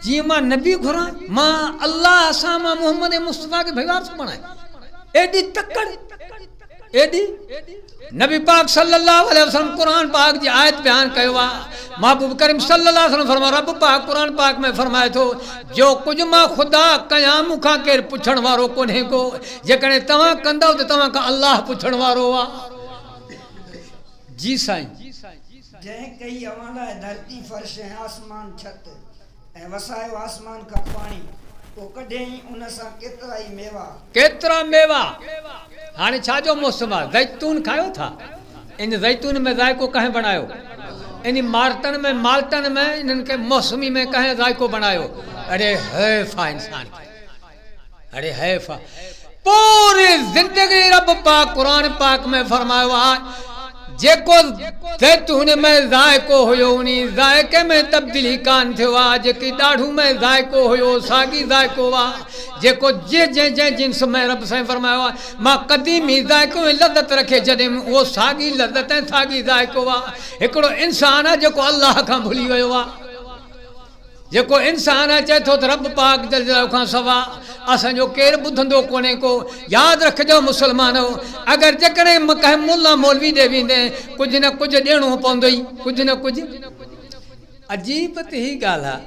जीअं मां नबी घुरां, मां अल्लाह सां मां मोहम्मद मुस्तफ़ा खे भईवार थो बणाए। एॾी तकड़, एॾी नबी पाक सल्लल्लाहु अलैहि वसल्लम कुरान पाक जी आयत बयान कयो आहे। महबूब करीम सल्लल्लाहु अलैहि वसल्लम फरमायो, रब पाक कुरान पाक में फरमाए थो, जो कुझु मां ख़ुदा कयां मूंखां केरु पुछण वारो कोन्हे को, जेकॾहिं तव्हां कंदव त तव्हां खां अल्लाह पुछण वारो आहे। जी साईं। जंहिं कई अवां लाइ धरती फर्श ऐं आसमान छत ऐं वसायो आसमान खां पाणी, पोइ कढियईं उन सां केतिरा मेवा। हाणे छा जो मौसम आहे? ज़ैतून खायो था? इन ज़ैतून में ज़ाइको कंहिं बणायो? इन माल्टन में इन्हनि खे मौसमी में कंहिं ज़ाइको बणायो? अरे हैफ़ा इंसान खे, अरे हैफ़ा। पूरी ज़िंदगी रब पाक कुरान पाक में फरमायो आहे, जेको ज़ैतून में ज़ाइको हुयो उन ज़ाइके में तब्दीली कान थियो आहे। जेकी ॾाढ़ूं में ज़ाइको हुयो साॻी ज़ाइको आहे। जेको जंहिं जिन्स में रब साईं फरमायो आहे, मां क़दीमी ज़ाइको में लज़त रखे जॾहिं उहो साॻी लज़त ऐं साॻी ज़ाइको आहे। हिकिड़ो इंसानु आहे जेको अल्लाह खां भुली वियो आहे। जेको इंसान चए थो त रब पाक जल जलाल खां सवा असांजो केरु ॿुधंदो कोन्हे को। यादि रखिजो मुस्लमानो, अगरि जेकॾहिं कंहिं मुल्ला मौलवी ॾे वेंदे कुझु न कुझु ॾियणो पवंदो ई, कुझु न कुझु। अजीब त ही ॻाल्हि आहे,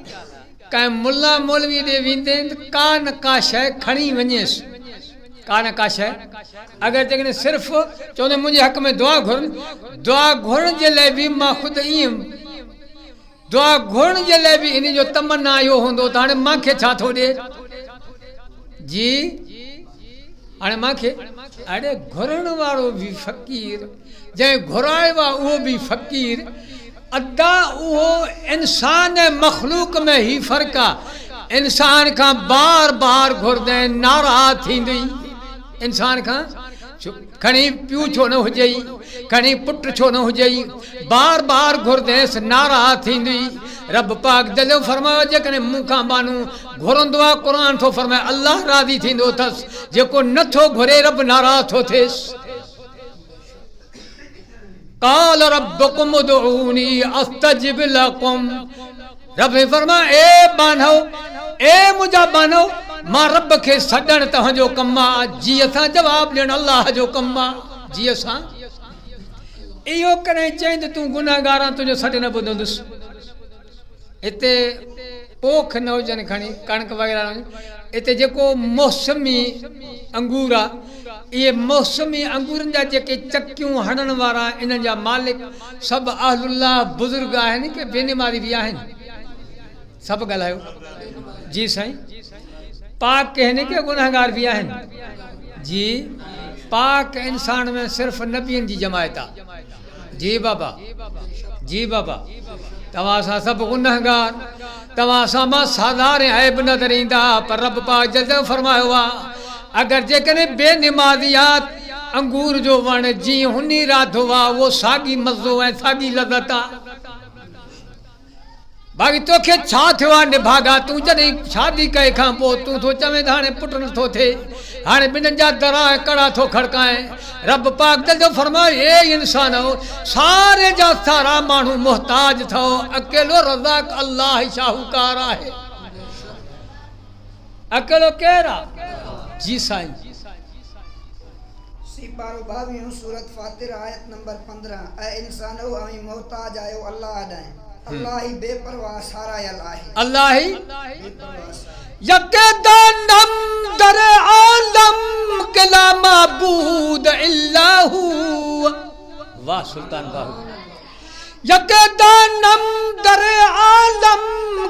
कंहिं मुल्ला मौलवी ॾे वेंदे का न का शइ खणी वञेसि, का न का शइ। अगरि जेकॾहिं सिर्फ़ु चवंदे मुंहिंजे हक़ में दुआ घुर, दुआ घुरण जे लाइ बि मां ख़ुदि ईअं दुआ घुरण जे लाइ बि इन जो तमन्ना इहो हूंदो त हाणे मूंखे छा थो ॾिए जी, हाणे मूंखे। अड़े घुरण वारो बि फ़क़ीर, जंहिं घुरायो आहे उहो बि फ़क़ीर। अदा उहो इंसान ऐं मख़लूक में ई फ़र्क़ु आहे। इंसान खां बार बार घुरंदे नाराज़ थींदी, इंसान खां खणी पियो छो न हुजई, खणी पुट छो न हुजई, बार बार घुरंदेसि नाराज़ थींदी। रब पाक जलियो फरमायो, जेकॾहिं मूंखां बानू घुरंदो आहे, क़ुरान थो फरमाए अल्लाह राज़ी थींदो अथसि। जेको नथो घुरे रब नाराज़ थो थिएसि। काल रब्बुकुम उदऊनी अस्तजिब लकुम। रब फरमाए ए बानो, ए मुंहिंजा बानो, मां रब खे सॾणु तव्हांजो कमु आहे, जी असां जवाबु ॾियणु अल्लाह जो कमु आहे। जी असां इहो कॾहिं चई त तूं गुनाहगार आहीं, तुंहिंजो सॾु न ॿुधंदुसि। हिते पोख न हुजनि खणी कणक वग़ैरह न हुजनि। हिते जेको मौसमी अंगूर आहे इहे मौसमी अंगूरनि जा जेके चकियूं हणण वारा इन्हनि जा मालिक सभु अहलुल्लाह बुज़ुर्ग आहिनि की बेनिमारी बि आहिनि? सभु ॻाल्हायो जी साईं। पाक आहिनि की गुनहगार बि आहिनि? जी पाक इंसान में सिर्फ़ु नबियनि जी जमायत आहे। जी बाबा, जी बाबा। तव्हां सां सभु गुनहगार, तव्हां सां मां साधारण ऐब नज़र ईंदा, पर रब पाक जल्द फरमायो आहे अगरि जेकॾहिं बेनिमाज़ियात अंगूर जो वण जीअं हुनी राधो आहे उहो साॻी मज़ो ऐं साॻी लज़त आहे। बाक़ी तोखे छा थियो आहे निभागा? तूं जॾहिं शादी कए खां पोइ तूं थो चवें त हाणे पुटु नथो थिए, हाणे ॿिन्हिनि जा दरा ऐं कड़ा थो खड़काए। रब पाक जल्द फरमायो ए इंसान सारे जा सारा माण्हू मुहताज थो, अकेलो रज़ाक अल्लाह ई शाहूकार आहे। अकेलो केरु आहे? जी साईं। सिपारो 22 सूरत फातिर आयत नंबर 15। ऐ इंसानो अवी मोहताज आयो अल्लाह ॾांहुं, अल्लाह ही बेपरवाह सारायल आहे। अल्लाह ही बेपरवाह यकदानम दर आलम के ला माबूद इल्ला हु। वाह सुल्तान बाहू। यकदानम दर आलम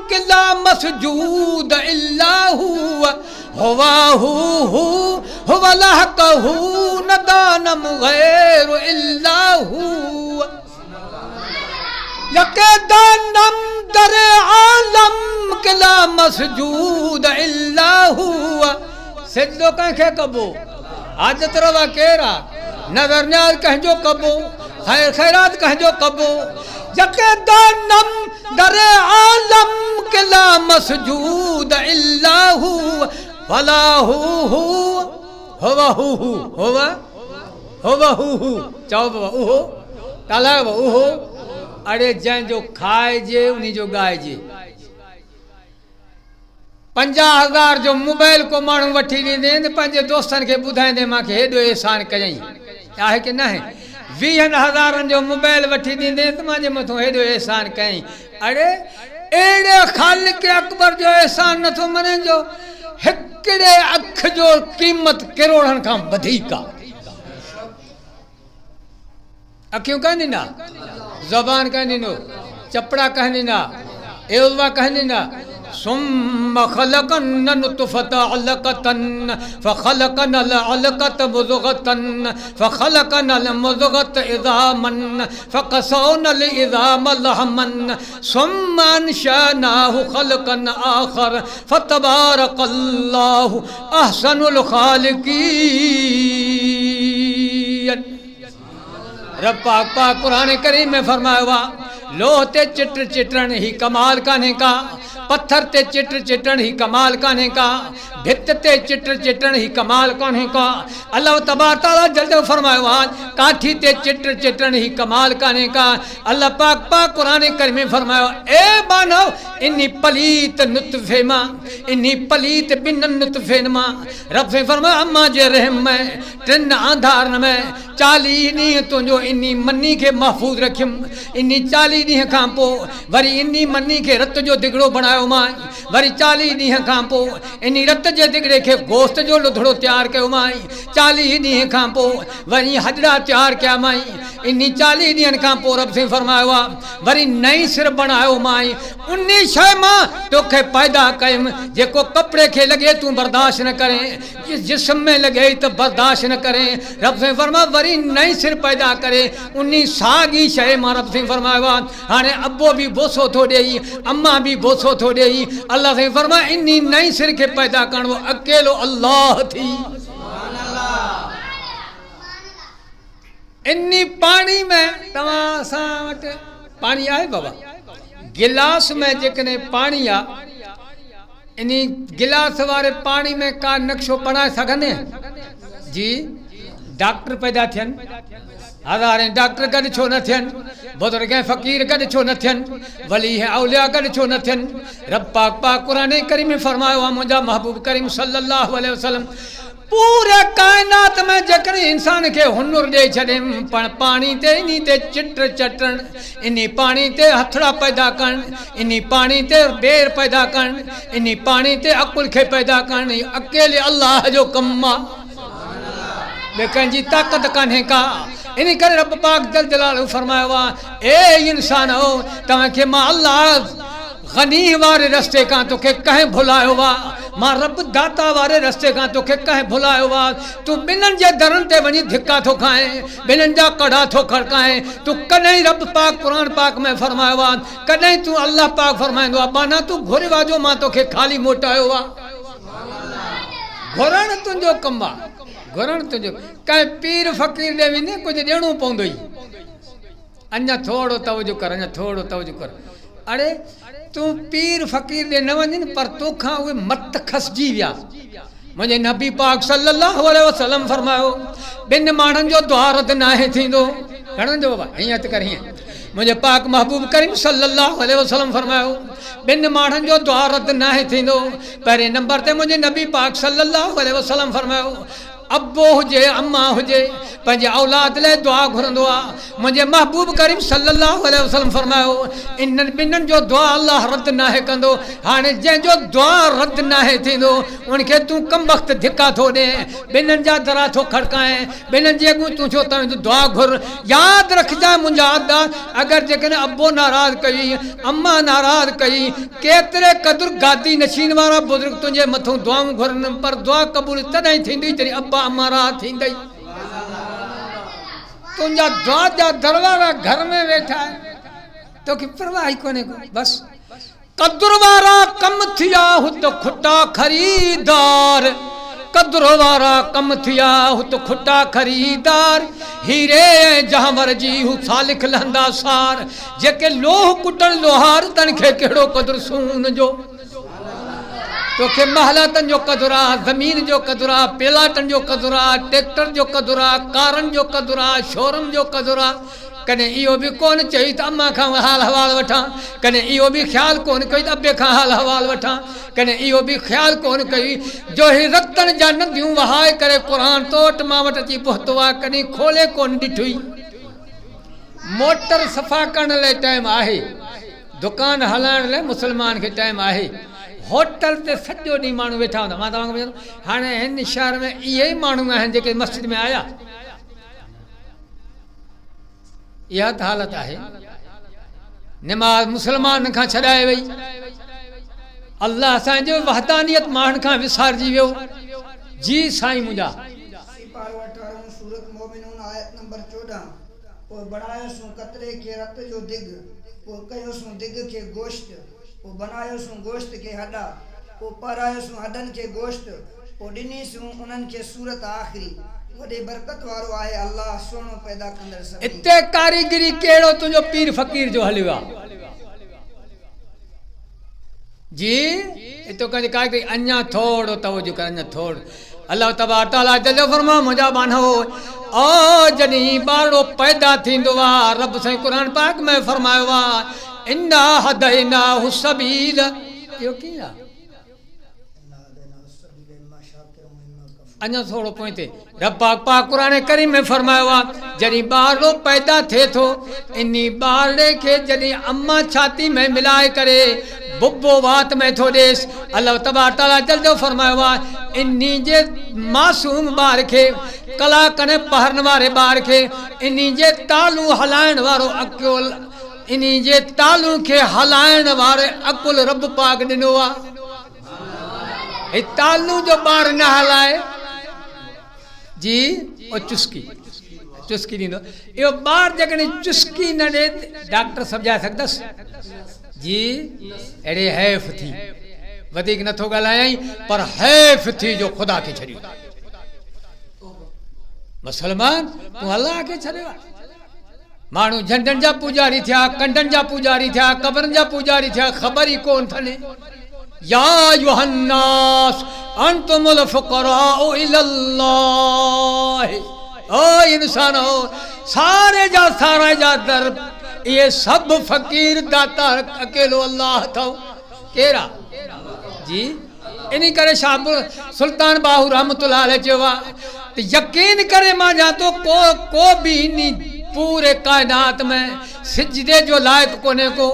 के ला मसजूद इल्ला हु हुवाहु हुवा लहकहु नदानम गैर इल्ला हु। यकदानम दर आलम के ला मसजूद इल्ला हु। सिजदो कंहिंखे कबो? हाजत रवा केरु आहे? नज़र न्याज़ कंहिंजो कबो? खैर खैरात कंहिंजो कबो? यकदानम दर आलम के ला मसजूद इल्ला हु वलाहु हुवा हुवा चओ बाबा उहो ॻाल्हायो उहो। अड़े जंहिंजो खाइजे उन्ही जो ॻाइजे। 50,000 जो मोबाइल को माण्हू वठी ॾींदे त पंहिंजे दोस्तनि खे ॿुधाईंदे मूंखे हेॾो एहसान कयईं, आहे की न आहे? 20,000 जो मोबाइल वठी ॾींदे त मुंहिंजे मथां हेॾो एहसान कयईं। अड़े अहिड़े ख़ालिक अकबर जो एहसान नथो मञिजो? हिकिड़े अख जो क़ीमत करोड़नि खां वधीक आहे। अखियूं कान ॾिना, ज़बान कान ॾिनो, चपड़ा कान ॾिना, एल्वा कान ॾिना। सुम्मा खलक़न नुतफ़त अलक़तन फ़खलक़नल अलक़त मुज़ग़तन फ़खलक़नल मुज़ग़त इज़ामन फ़क़सौनल इज़ाम लहमन सुम्मा अंशअनाहु ख़ल्क़न आख़र फ़तबारकल्लाहु अहसनुल ख़ालिक़ीन। रब पाक कुरान करीम में फरमायो आहे लोह ते चिट चिटण ही कमाल कान्हे का, पत्थर ते चिट चिटण ही कमाल कान्हे का, भित ते चिट चिटण ही कमाल कान्हे का। अल्लाह तबारक तआला जल्द फरमायो आहे काठी ते चिट चिटण ही कमाल कान्हे का। अल्लाह पाक कुरान करीम में फरमायो ए मानव इन्ही पलीत नुतफे मां, इन्ही पलीत बिन नुतफे मां रब से फरमायो अम्मा जे रहम में 3 आधारन में 40 ॾींहं तुंहिंजो इन्ही मनी खे महफ़ूज़ रखियुमि। इन्ही 40 ॾींहं खां पोइ वरी इन्ही मनी खे रत जो दिगड़ो बणायो मां, वरी 40 ॾींहं खां पोइ इन्ही रत जे दिगड़े खे गोश्त जो लुधड़ो तयारु कयो मां, 40 ॾींहं खां पोइ वरी हजड़ा तयारु कया मां, इन्ही 40 ॾींहंनि खां पोइ रब से फरमायो आहे वरी नई सिर बणायो मां, उन शइ मां तोखे पैदा कयुमि जेको कपिड़े खे लॻे तूं बर्दाश्त न करें, जिस्म में लॻे त बर्दाश्त न करें। रब से फरमायो वरी नई सिर पैदा करे उन साॻी शइ मां रब से फरमायो आहे हाणे अबो बि बोसो थो ॾेई, अम्मा बि बोसो थो ॾेई। अल्लाह से फरमायो इन्ही नई सिर खे पैदा करणो अकेलो अल्लाह थी। इन्ही पाणी में तव्हां सां वटि पाणी आहे बाबा? गिलास में जेकॾहिं पाणी आहे इन्ही गिलास वारे पाणी में का नक्शो बणाए सघंदे? जी डॉक्टर पैदा थियनि, हज़ारे डॉक्टर गॾु छो न थियनि, बुज़ुर्ग ऐं फ़क़ीर गॾु छो न थियनि, वली ऐं औलिया गॾु छो न थियनि? रब पाक क़ुरान करीम में फरमायो आहे मुंहिंजा महबूब करीम सल्लल्लाहु अलैहि वसल्लम पूरे कायनात में जकरे इंसान के हुनर दे छॾे पण पानी ते इन्हीं ते चिट चटण इन्हीं पानी ते हथड़ा पैदा करण इन्हीं पानी ते बेर पैदा करण इन्हीं पानी ते अकुल खे पैदा करण अकेले अल्लाह जो कम आ ॿिए कंहिंजी ताक़त कान्हे का इन करे रब पाक जल जलालहू फरमायो आहे ए इंसान हो तव्हांखे मां अल्लाह गनी वारे रस्ते खां तोखे कंहिं भुलायो आहे मां रब दाता वारे रस्ते खां तोखे कंहिं भुलायो आहे तूं ॿिन्हिनि जे दरनि ते वञी धिका थो खाए ॿिन्हिनि जा कड़ा थो खड़काए तूं कॾहिं रब पाक क़ुर पाक में फरमायो आहे कॾहिं तूं अल्लाह पाक फरमाईंदो आहे बाना तूं घुरे वाजो मां तोखे ख़ाली मोटायो आहे घुरण तुंहिंजो कमु आहे घुरण तुंहिंजो कंहिं पीर फ़क़ीर ॾे वेंदे कुझु ॾियणो पवंदो ई अञा थोरो तवजो कर अञा थोरो तवजो कर अड़े तूं पीर फ़क़ीर ॾे न वञनि पर तोखां उहे मत खसिजी विया मुंहिंजे नबी पाक सल्लल्लाहु अलैहि वसल्लम फरमायो ॿिनि माण्हुनि जो दुआ रद नाहे थींदो घणनि जो बाबा हीअं त कर हीअं मुंहिंजे पाक महबूब करीम सल्लल्लाहु अलैहि वसल्लम फरमायो ॿिनि माण्हुनि जो दुआ रद नाहे थींदो पहिरें नंबर ते मुंहिंजे नबी पाक सल्लल्लाहु अलैहि वसल्लम फरमायो अब्बो हुजे अम्मा हुजे पंहिंजे औलाद लाइ दुआ घुरंदो आहे मुंहिंजे महबूब करीम सल्लल्लाहु अलैहि वसल्लम फरमायो इन्हनि ॿिन्हिनि जो दुआ अल्लाह रद्द नाहे कंदो हाणे जंहिंजो दुआ रद्द नाहे थींदो उनखे तूं कम वक़्तु धिका थो ॾे ॿिन्हिनि जा दरा थो खड़काए ॿिन्हिनि जे अॻु तूं छो तुंहिंजो दुआ घुर यादि रखजांइ मुंहिंजा अदा अगरि जेकॾहिं अब्बो नाराज़ कई अम्मा नाराज़ कई केतिरे क़दुरु गादी नशीन वारा बुज़ुर्ग तुंहिंजे मथां दुआऊं घुरनि पर दुआ क़बूल तॾहिं थींदी जॾहिं अब्बा अम्मा राहत थींदई तुंहिंजा दुआ जा दरवाजा घर में वेठा आहिनि तोखे परवाह ई कोन्हे को बस कदुर वारा कम थिया हुत खुटा खरीदार कदुर वारा कम थिया हुत खुटा खरीदार हीरे जहांवर जी हू सालिख लहंदा सार जेके लोह कुटण लोहार तन खे कहिड़ो कदुर सून जो तोखे महलातन जो कदुर आहे ज़मीन जो कदुर आहे पेलाटन जो कदुर आहे ट्रैक्टर जो कदुर आहे कारनि जो कदुर आहे शोरूम जो कदुर आहे कॾहिं इहो बि कोन चई त अम्मा खां हाल हवाल वठां कॾहिं इहो बि ख़्यालु कोन कई त अबे खां हाल हवाल वठां कॾहिं इहो बि ख़्यालु कोन कई जो ही रतन जा नदियूं वहाए करे क़ुर तोट मां वटि अची पहुतो आहे कॾहिं खोले कोन ॾिठुई मोटर सफ़ा करण लाइ टाइम आहे दुकान हलाइण लाइ मुस्लमान खे टाइम आहे होटल ते सॼो ॾींहुं माण्हू वेठा हूंदा मां तव्हांखे ॿुधायां हाणे हिन शहर में इहे ई माण्हू आहिनि जेके मस्जिद में आया इहा त हालत आहे निमाज़ मुस्लमान खां छॾाए वई अल्लाह असांजो वहदानियत माण्हुनि खां विसारजी वियो जी साईं मुंहिंजा सिपारो 18 सूरत मोमिनून आयत नंबर 14 पोइ बणायोसूं कतरे खे रत जो दिग पोइ कयोसूं दिग खे गोश्त पोइ बनायोसूं गोश्त खे हॾा पोइ पारायोसूं हॾनि खे गोश्त पोइ ॾिनीसूं उन्हनि खे सूरत आख़िरी वॾे बरकत वारो आहे अल्लाह सोनो पैदा कंदड़ सभई इते कारीगरी कहिड़ो तुंहिंजो पीर फ़क़ीर जो हलियो आहे जी इतो कंहिंजी कारीगरी अञा थोरो तवजो कर अञा थोरो अल्लाह तबारक तआला जल्लो फरमा मुंहिंजा बानो ओ जॾहिं ॿारो पैदा थींदो आहे रब साईं क़ुर पाक में फरमायो आहे इन्ना हदैनाहु सबील इहो कीअं आहे अञा थोरो पोइते रब पाक क़ुर करीम में फरमायो आहे जॾहिं ॿारो पैदा थिए थो इन ॿारे खे जॾहिं अम्मा छाती में मिलाए करे बुबो वात में थो ॾेसि अल्लाह तबारक तआला जल्दो फरमायो आहे इन जे मासूम ॿार खे कलाकनि पढ़ण वारे ॿार खे इन जे तालू हलाइण वारो अकुल इन जे तालू खे हलाइण वारे अकुल रब पाक ॾिनो आहे तालू जो ॿार न हलाए जी ओ चुस्की ॾींदो इहो ॿार जेकॾहिं चुस्की न ॾे डॉक्टर सम्झाए सघंदसि जी अहिड़े हैफ़ थी वधीक नथो ॻाल्हायई पर हैफ़ थी जो ख़ुदा खे छॾियो मुसलमान तूं अल्लाह खे छॾियो माण्हू झंडनि जा पुजारी थिया कंडनि जा पुजारी थिया क़बरनि जा पुजारी थिया ख़बर ई कोन अथनि या युहन्नास अंतुमुल फुक़राउ इलल्लाह ओ इंसानो सारे जा दर ये सब फकीर दाता अकेलो अल्लाह अथव केरा जी इन करे शाह सुल्तान बाहू रहमतुल्लाह अलैह चयो आहे त यकीन करे मां जा तो को भी इन पूरे कायनात में सिजदे जो लायक कोने को,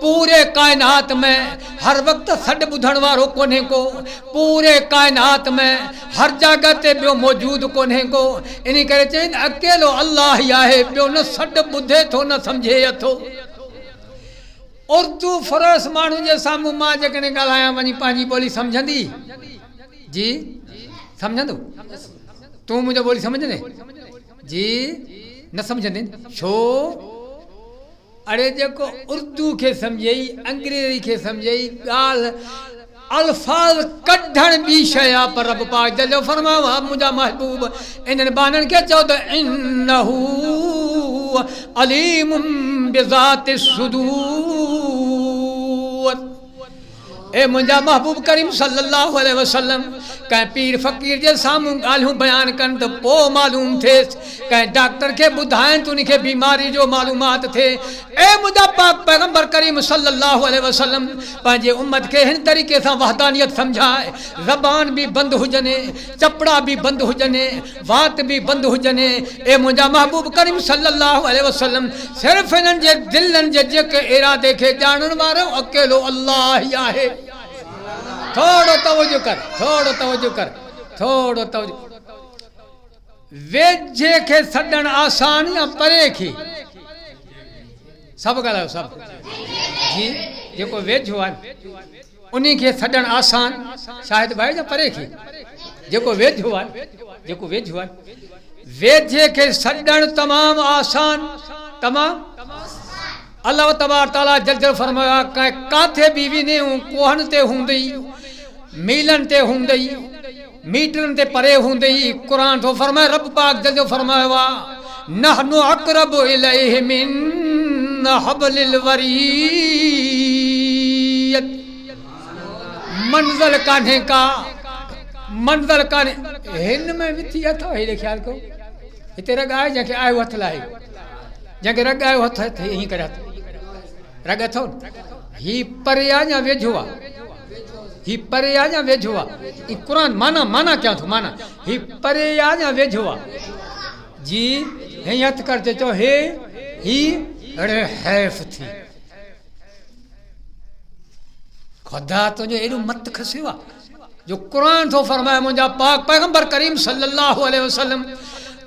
पूरे कायनात में हर वक्त सड बुधण वारो कोने को, पूरे कायनात में हर जगह ते बियो मौजूद कोने को। इन करे चई अकेलो अल्लाह ही आहे, बियो न सड बुधे थो न समझे अथो। उर्दू फरोस माण्हू जे साम्हूं मां जेकॾहिं ॻाल्हायां वञी पंहिंजी ॿोली सम्झंदी जी, सम्झंदो तूं मुंहिंजो ॿोली सम्झंदे जी, न सम्झंदे छो? अड़े जेको उर्दू खे सम्झई, अंग्रेजी खे सम्झई, ॻाल्हि अल्फाज़ कढण ॿी शइ आहे, पर रब पाक जल्लो फरमायो आहे मुंहिंजा महबूब इन्हनि बाननि खे चओ त इन्नहू अलीमुम बिज़ाति सुदूर। ए मुंहिंजा महबूब करीम सल्लल्लाहु अलैहि वसल्लम कंहिं पीर फ़कीर जे साम्हूं ॻाल्हियूं बयानु कनि त पोइ मालूम थिएसि, कंहिं डॉक्टर खे ॿुधाइनि त उनखे बीमारी जो मालूमात थिए। ए मुंहिंजा पाक पैगंबर करीम सल्लल्लाहु अलैहि वसल्लम पंहिंजे उम्मत खे हिन तरीक़े सां वहदानियत सम्झाए, ज़बान बि बंदि हुजनि, चपड़ा बि बंदि हुजनि, वात बि बंदि हुजनि। ए मुंहिंजा महबूब करीम सल्लल्लाहु अलैहि वसल्लम सिर्फ़ु हिननि जे दिलनि जे जेके इरादे खे ॼाणण वारो अकेलो अल्लाह ई आहे। थोड़ो तवज्जो कर, थोड़ो तवज्जो कर, थोड़ो तवज्जो। वेझे खे छॾण आसान या परे खे? सभु ॻाल्हायो सभु जी। जेको वेझो आहे उन खे छॾण आसान शायदि भाई या परे खे? जेको वेझो आहे, जेको वेझो आहे, वेझे खे छॾण तमामु आसान, तमामु अल्लाह तबारक तआला जल्ल फरमाया कंहिं काथे बि वञे कोहन ते हूंदई, मीलन ते हूंदई, मीटरनि ते परे हूंदई। क़ुरान थो फरमाए, रब पाक जल्ल फरमायो आहे नहनु अक़रबु इलैहि मिन हब्लिल वरीद। मंज़िल कान्हे का, मंज़िल कान्हे। हिन में विथी अथव, हेॾे ख़्यालु कयो, हिते रग आहे जंहिंखे आयो हथु लाहे, जंहिंखे रग आयो हथु हथु हीअं करे हथु रग अथव। ही परे आहे या वेझो आहे? ही परे आहे या वेझो आहे? ही क़ुरान माना माना क्या थो माना? ही परे आहे या वेझो आहे जी? हीअं हथु कर चओ हे ही, अड़े हैफ़ थी ख़ुदा तुंहिंजो एॾो मत खसियो आहे जो क़ुरान थो फरमाए मुंहिंजा पाक पैगंबर करीम सल्लल्लाहु अलैहि वसल्लम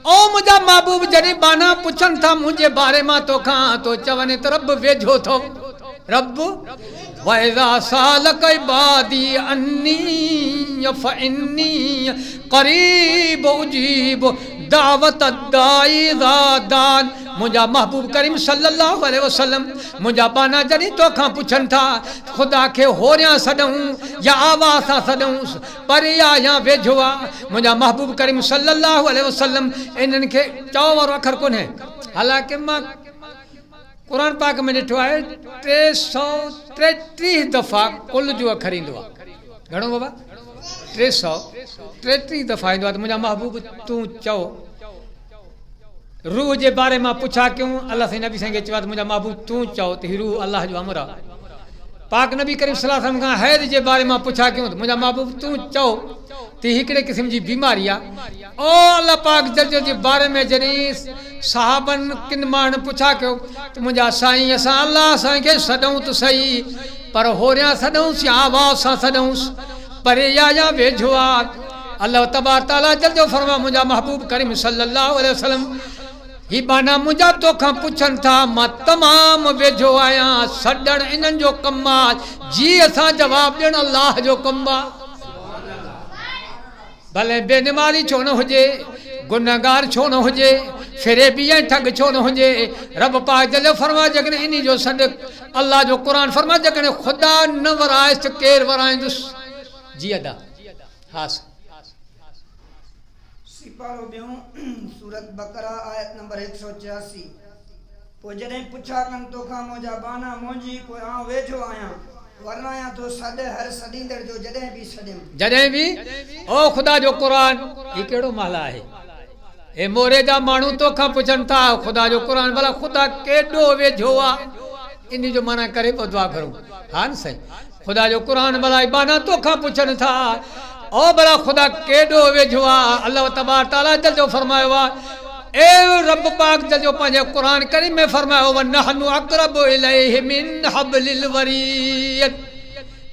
ओ मुंहिंजा महबूब जॾहिं बाना पुछनि था मुंहिंजे बारे मां तोखां, तो चवनि त रब वेझो थो। रब वइज़ा सालक इबादी अन्नी फइन्नी क़रीब उजीब दावत दाई इज़ा दान। मुंहिंजा महबूब करीम सल्लल्लाहु अलैहि वसल्लम मुंहिंजा बाना जॾहिं तोखां पुछनि था ख़ुदा खे होरियां सॾूं या आवाज़ सां सॾूं, परे आहे या वेझो आहे, मुंहिंजा महबूब करीम सल्लल्लाहु अलैहि वसल्लम इन्हनि खे चओ वारो अखर कोन्हे। हालांकि मां क़ुरान पाक में ॾिठो आहे 333 दफ़ा कुल जो अखर ईंदो आहे। घणो बाबा? 333 दफ़ा ईंदो आहे त मुंहिंजा महबूब तूं चओ। रूह जे बारे मां पुछा क्यों? अल्लाह साईं नबी साईं खे चयो आहे त मुंहिंजा महबूब तूं चओ त ही रूह अल्लाह जो अमर आहे। पाक नबी करीम सल्लल्लाहु अलैहि वसल्लम खां हैद जे बारे मां पुछा क्यों? त मुंहिंजा महबूब तूं चओ त हिकिड़े क़िस्म जी बीमारी आहे। ओ अल्लाह पाक जल्ल जे बारे में जॾहिं साहबनि किन माण्हुनि पुछा कयो त मुंहिंजा साईं असां अल्लाह साईं खे सॾूं त सही, पर होरियां सॾूंसि या आवाज़ सां सॾूंसि, परे या वेझो आहे। अल्लाह तबारक तआला जल्ल फरमाए मुंहिंजा महबूब करीम सल्लल्लाहु अलैहि वसल्लम ही बाना मुंहिंजा तोखां पुछनि था, मां तमामु वेझो आहियां, सॾण इन्हनि जो कमु आहे, जी असां जवाबु ॾियणु अल्लाह जो कमु आहे। भले बेनिमारी छो न हुजे, गुनहगार छो न हुजे, फिरेबी ऐं ठग छो न हुजे, रब पाक जल्ल फरमाए जेकॾहिं इन जो सॾु अल्लाह जो क़ुरान फरमाए जेकॾहिं ख़ुदा न वराएसि त केरु वराईंदुसि? जी अदा हा सिपारो ॿियों सूरत बकरा आयत नंबर 184। पोइ जॾहिं पुछा कनि तोखां मुंहिंजा बाना मुंहिंजी पोइ आउं वेझो आहियां, वरनाया तो सॾ हर सॾींदड़ जो जॾहिं बि सॾियमि। जॾहिं बि ओ ख़ुदा जो क़ुरान ही कहिड़ो माल आहे? हे मोरे जा माण्हू तोखां पुछनि था ख़ुदा जो क़ुरान, भला ख़ुदा केॾो वेझो आहे? इन जो माना करे पोइ दुआ करूं। हा न साईं, खुदा जो कुरान भला इबाना तोखा पुछन था ओ भला खुदा केडो वेझो आ। अल्लाह तबार ताला जल जो फरमायो आ ए रब पाक जल जो पंहिंजे कुरान करीम में फरमायो व नहनु अक़रबु इलैहि मिन हब्लिल वरीद।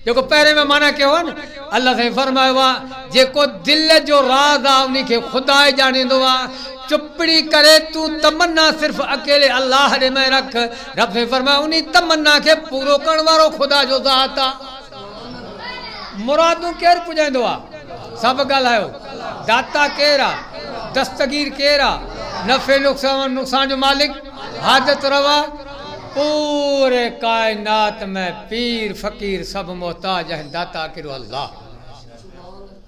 जेको पहिरें में माना कयो आहे न अल्लाह साईं फरमायो आहे जेको दिल जो राज़ आहे उन खे खुदा ई ॼाणींदो आहे। चुपड़ी करे तूं तमन्ना सिर्फ़ अकेले अल्लाह ॾे में रख। रब साईं फरमायो उन तमन्ना खे पूरो करण वारो खुदा जो ज़ात आहे। मुरादूं केरु पुॼाईंदो आहे सभु ॻाल्हायो। दाता केरु आहे दस्तगीर केरु आहे नफ़े नुक़सान जो मालिक हाजत रवा। पूरे कायनात में पीर फ़कीर सब मोहताज आहिनि दाता केरु अल्लाह।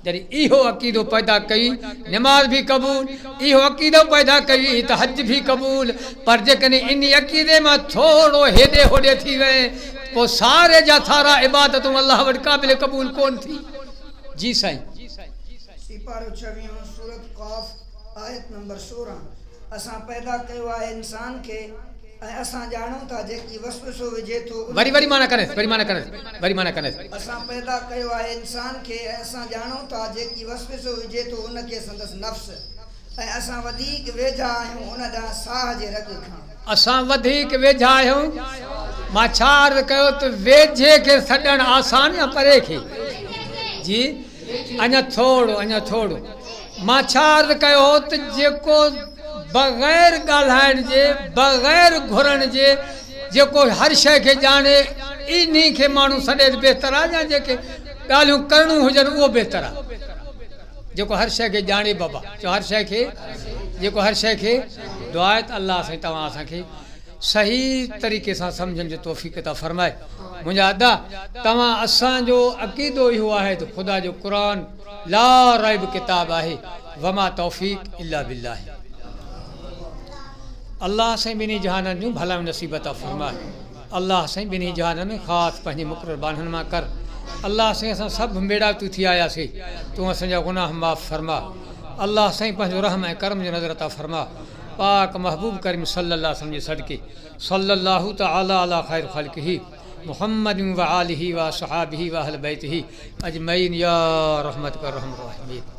जॾहिं इहो अक़ीदो पैदा कई नमाज भी कबूल इहो अक़ीदो पैदा कई त हज भी कबूल। पर जेकॾहिं इन अक़ीदे में थोरो हेॾे होॾे थी वञे पोइ सारे जा सारा इबादतूं अल्लाह वटि क़ाबिल क़बूल कोन थी। जी साईं। सिपारो 26 सूरत क़ाफ आयत नंबर 16 असां पैदा कयो आहे इंसान खे ऐं असां ॼाणूं था जेकी वसवसो विझे थो वरी माना करे असां पैदा कयो आहे इंसान खे ऐं असां ॼाणूं था जेकी वसवसो विझे थो उनखे संदसि नफ़्स ऐं असां वधीक वेझा आहियूं उन ॾांहुं साह जे रग खां। असां वधीक वेझा आहियूं। मां छा अर्ज़ु कयो त वेझे खे छॾणु आसान या परे खे जी अञा थोरो। मां छा अर्ज़ु कयो त जेको बग़ैर ॻाल्हाइण जे बग़ैर घुरण जे जेको हर शइ खे ॼाणे इन खे माण्हू सॾे बहितर आहे या जेके ॻाल्हियूं करणियूं हुजनि उहो बहितर आहे। जेको हर शइ खे ॼाणे बाबा चओ हर शइ खे जेको हर शइ खे दुआ आहे त अल्लाह साईं तव्हां असांखे सही तरीक़े सां सम्झण जो तौफ़ीक़ था फरमाए। मुंहिंजा अदा तव्हां असांजो अक़ीदो इहो आहे त ख़ुदा जो क़ुरान ला रैब किताब आहे वमा तौफ़ीक़ इल्ला बिल्लाह। अल्लाह साईं ॿिन्ही जहाननि जूं भलायूं नसीबत फरमाए। अल्लाह साईं ॿिन्ही जहाननि में ख़ासि पंहिंजे मुक़ररु बाननि मां कर। अल्लाह साईं असां सभु मेड़ा तूं थी आयासीं तूं असांजा गुनाह माफ़ फरमा। अल्लाह साईं पंहिंजो रहम ऐं करम जो नज़र अता फरमा। पाक महबूब करीम सल्लल्लाहु अलैहि वसल्लम जे सदके सल्लल्लाहु तआला अला खैर ख़ल्क़िही मुहम्मद व आलिही व सहाबिही व अहल बैतिही अजमईन या रहमत कर रहम रहीम।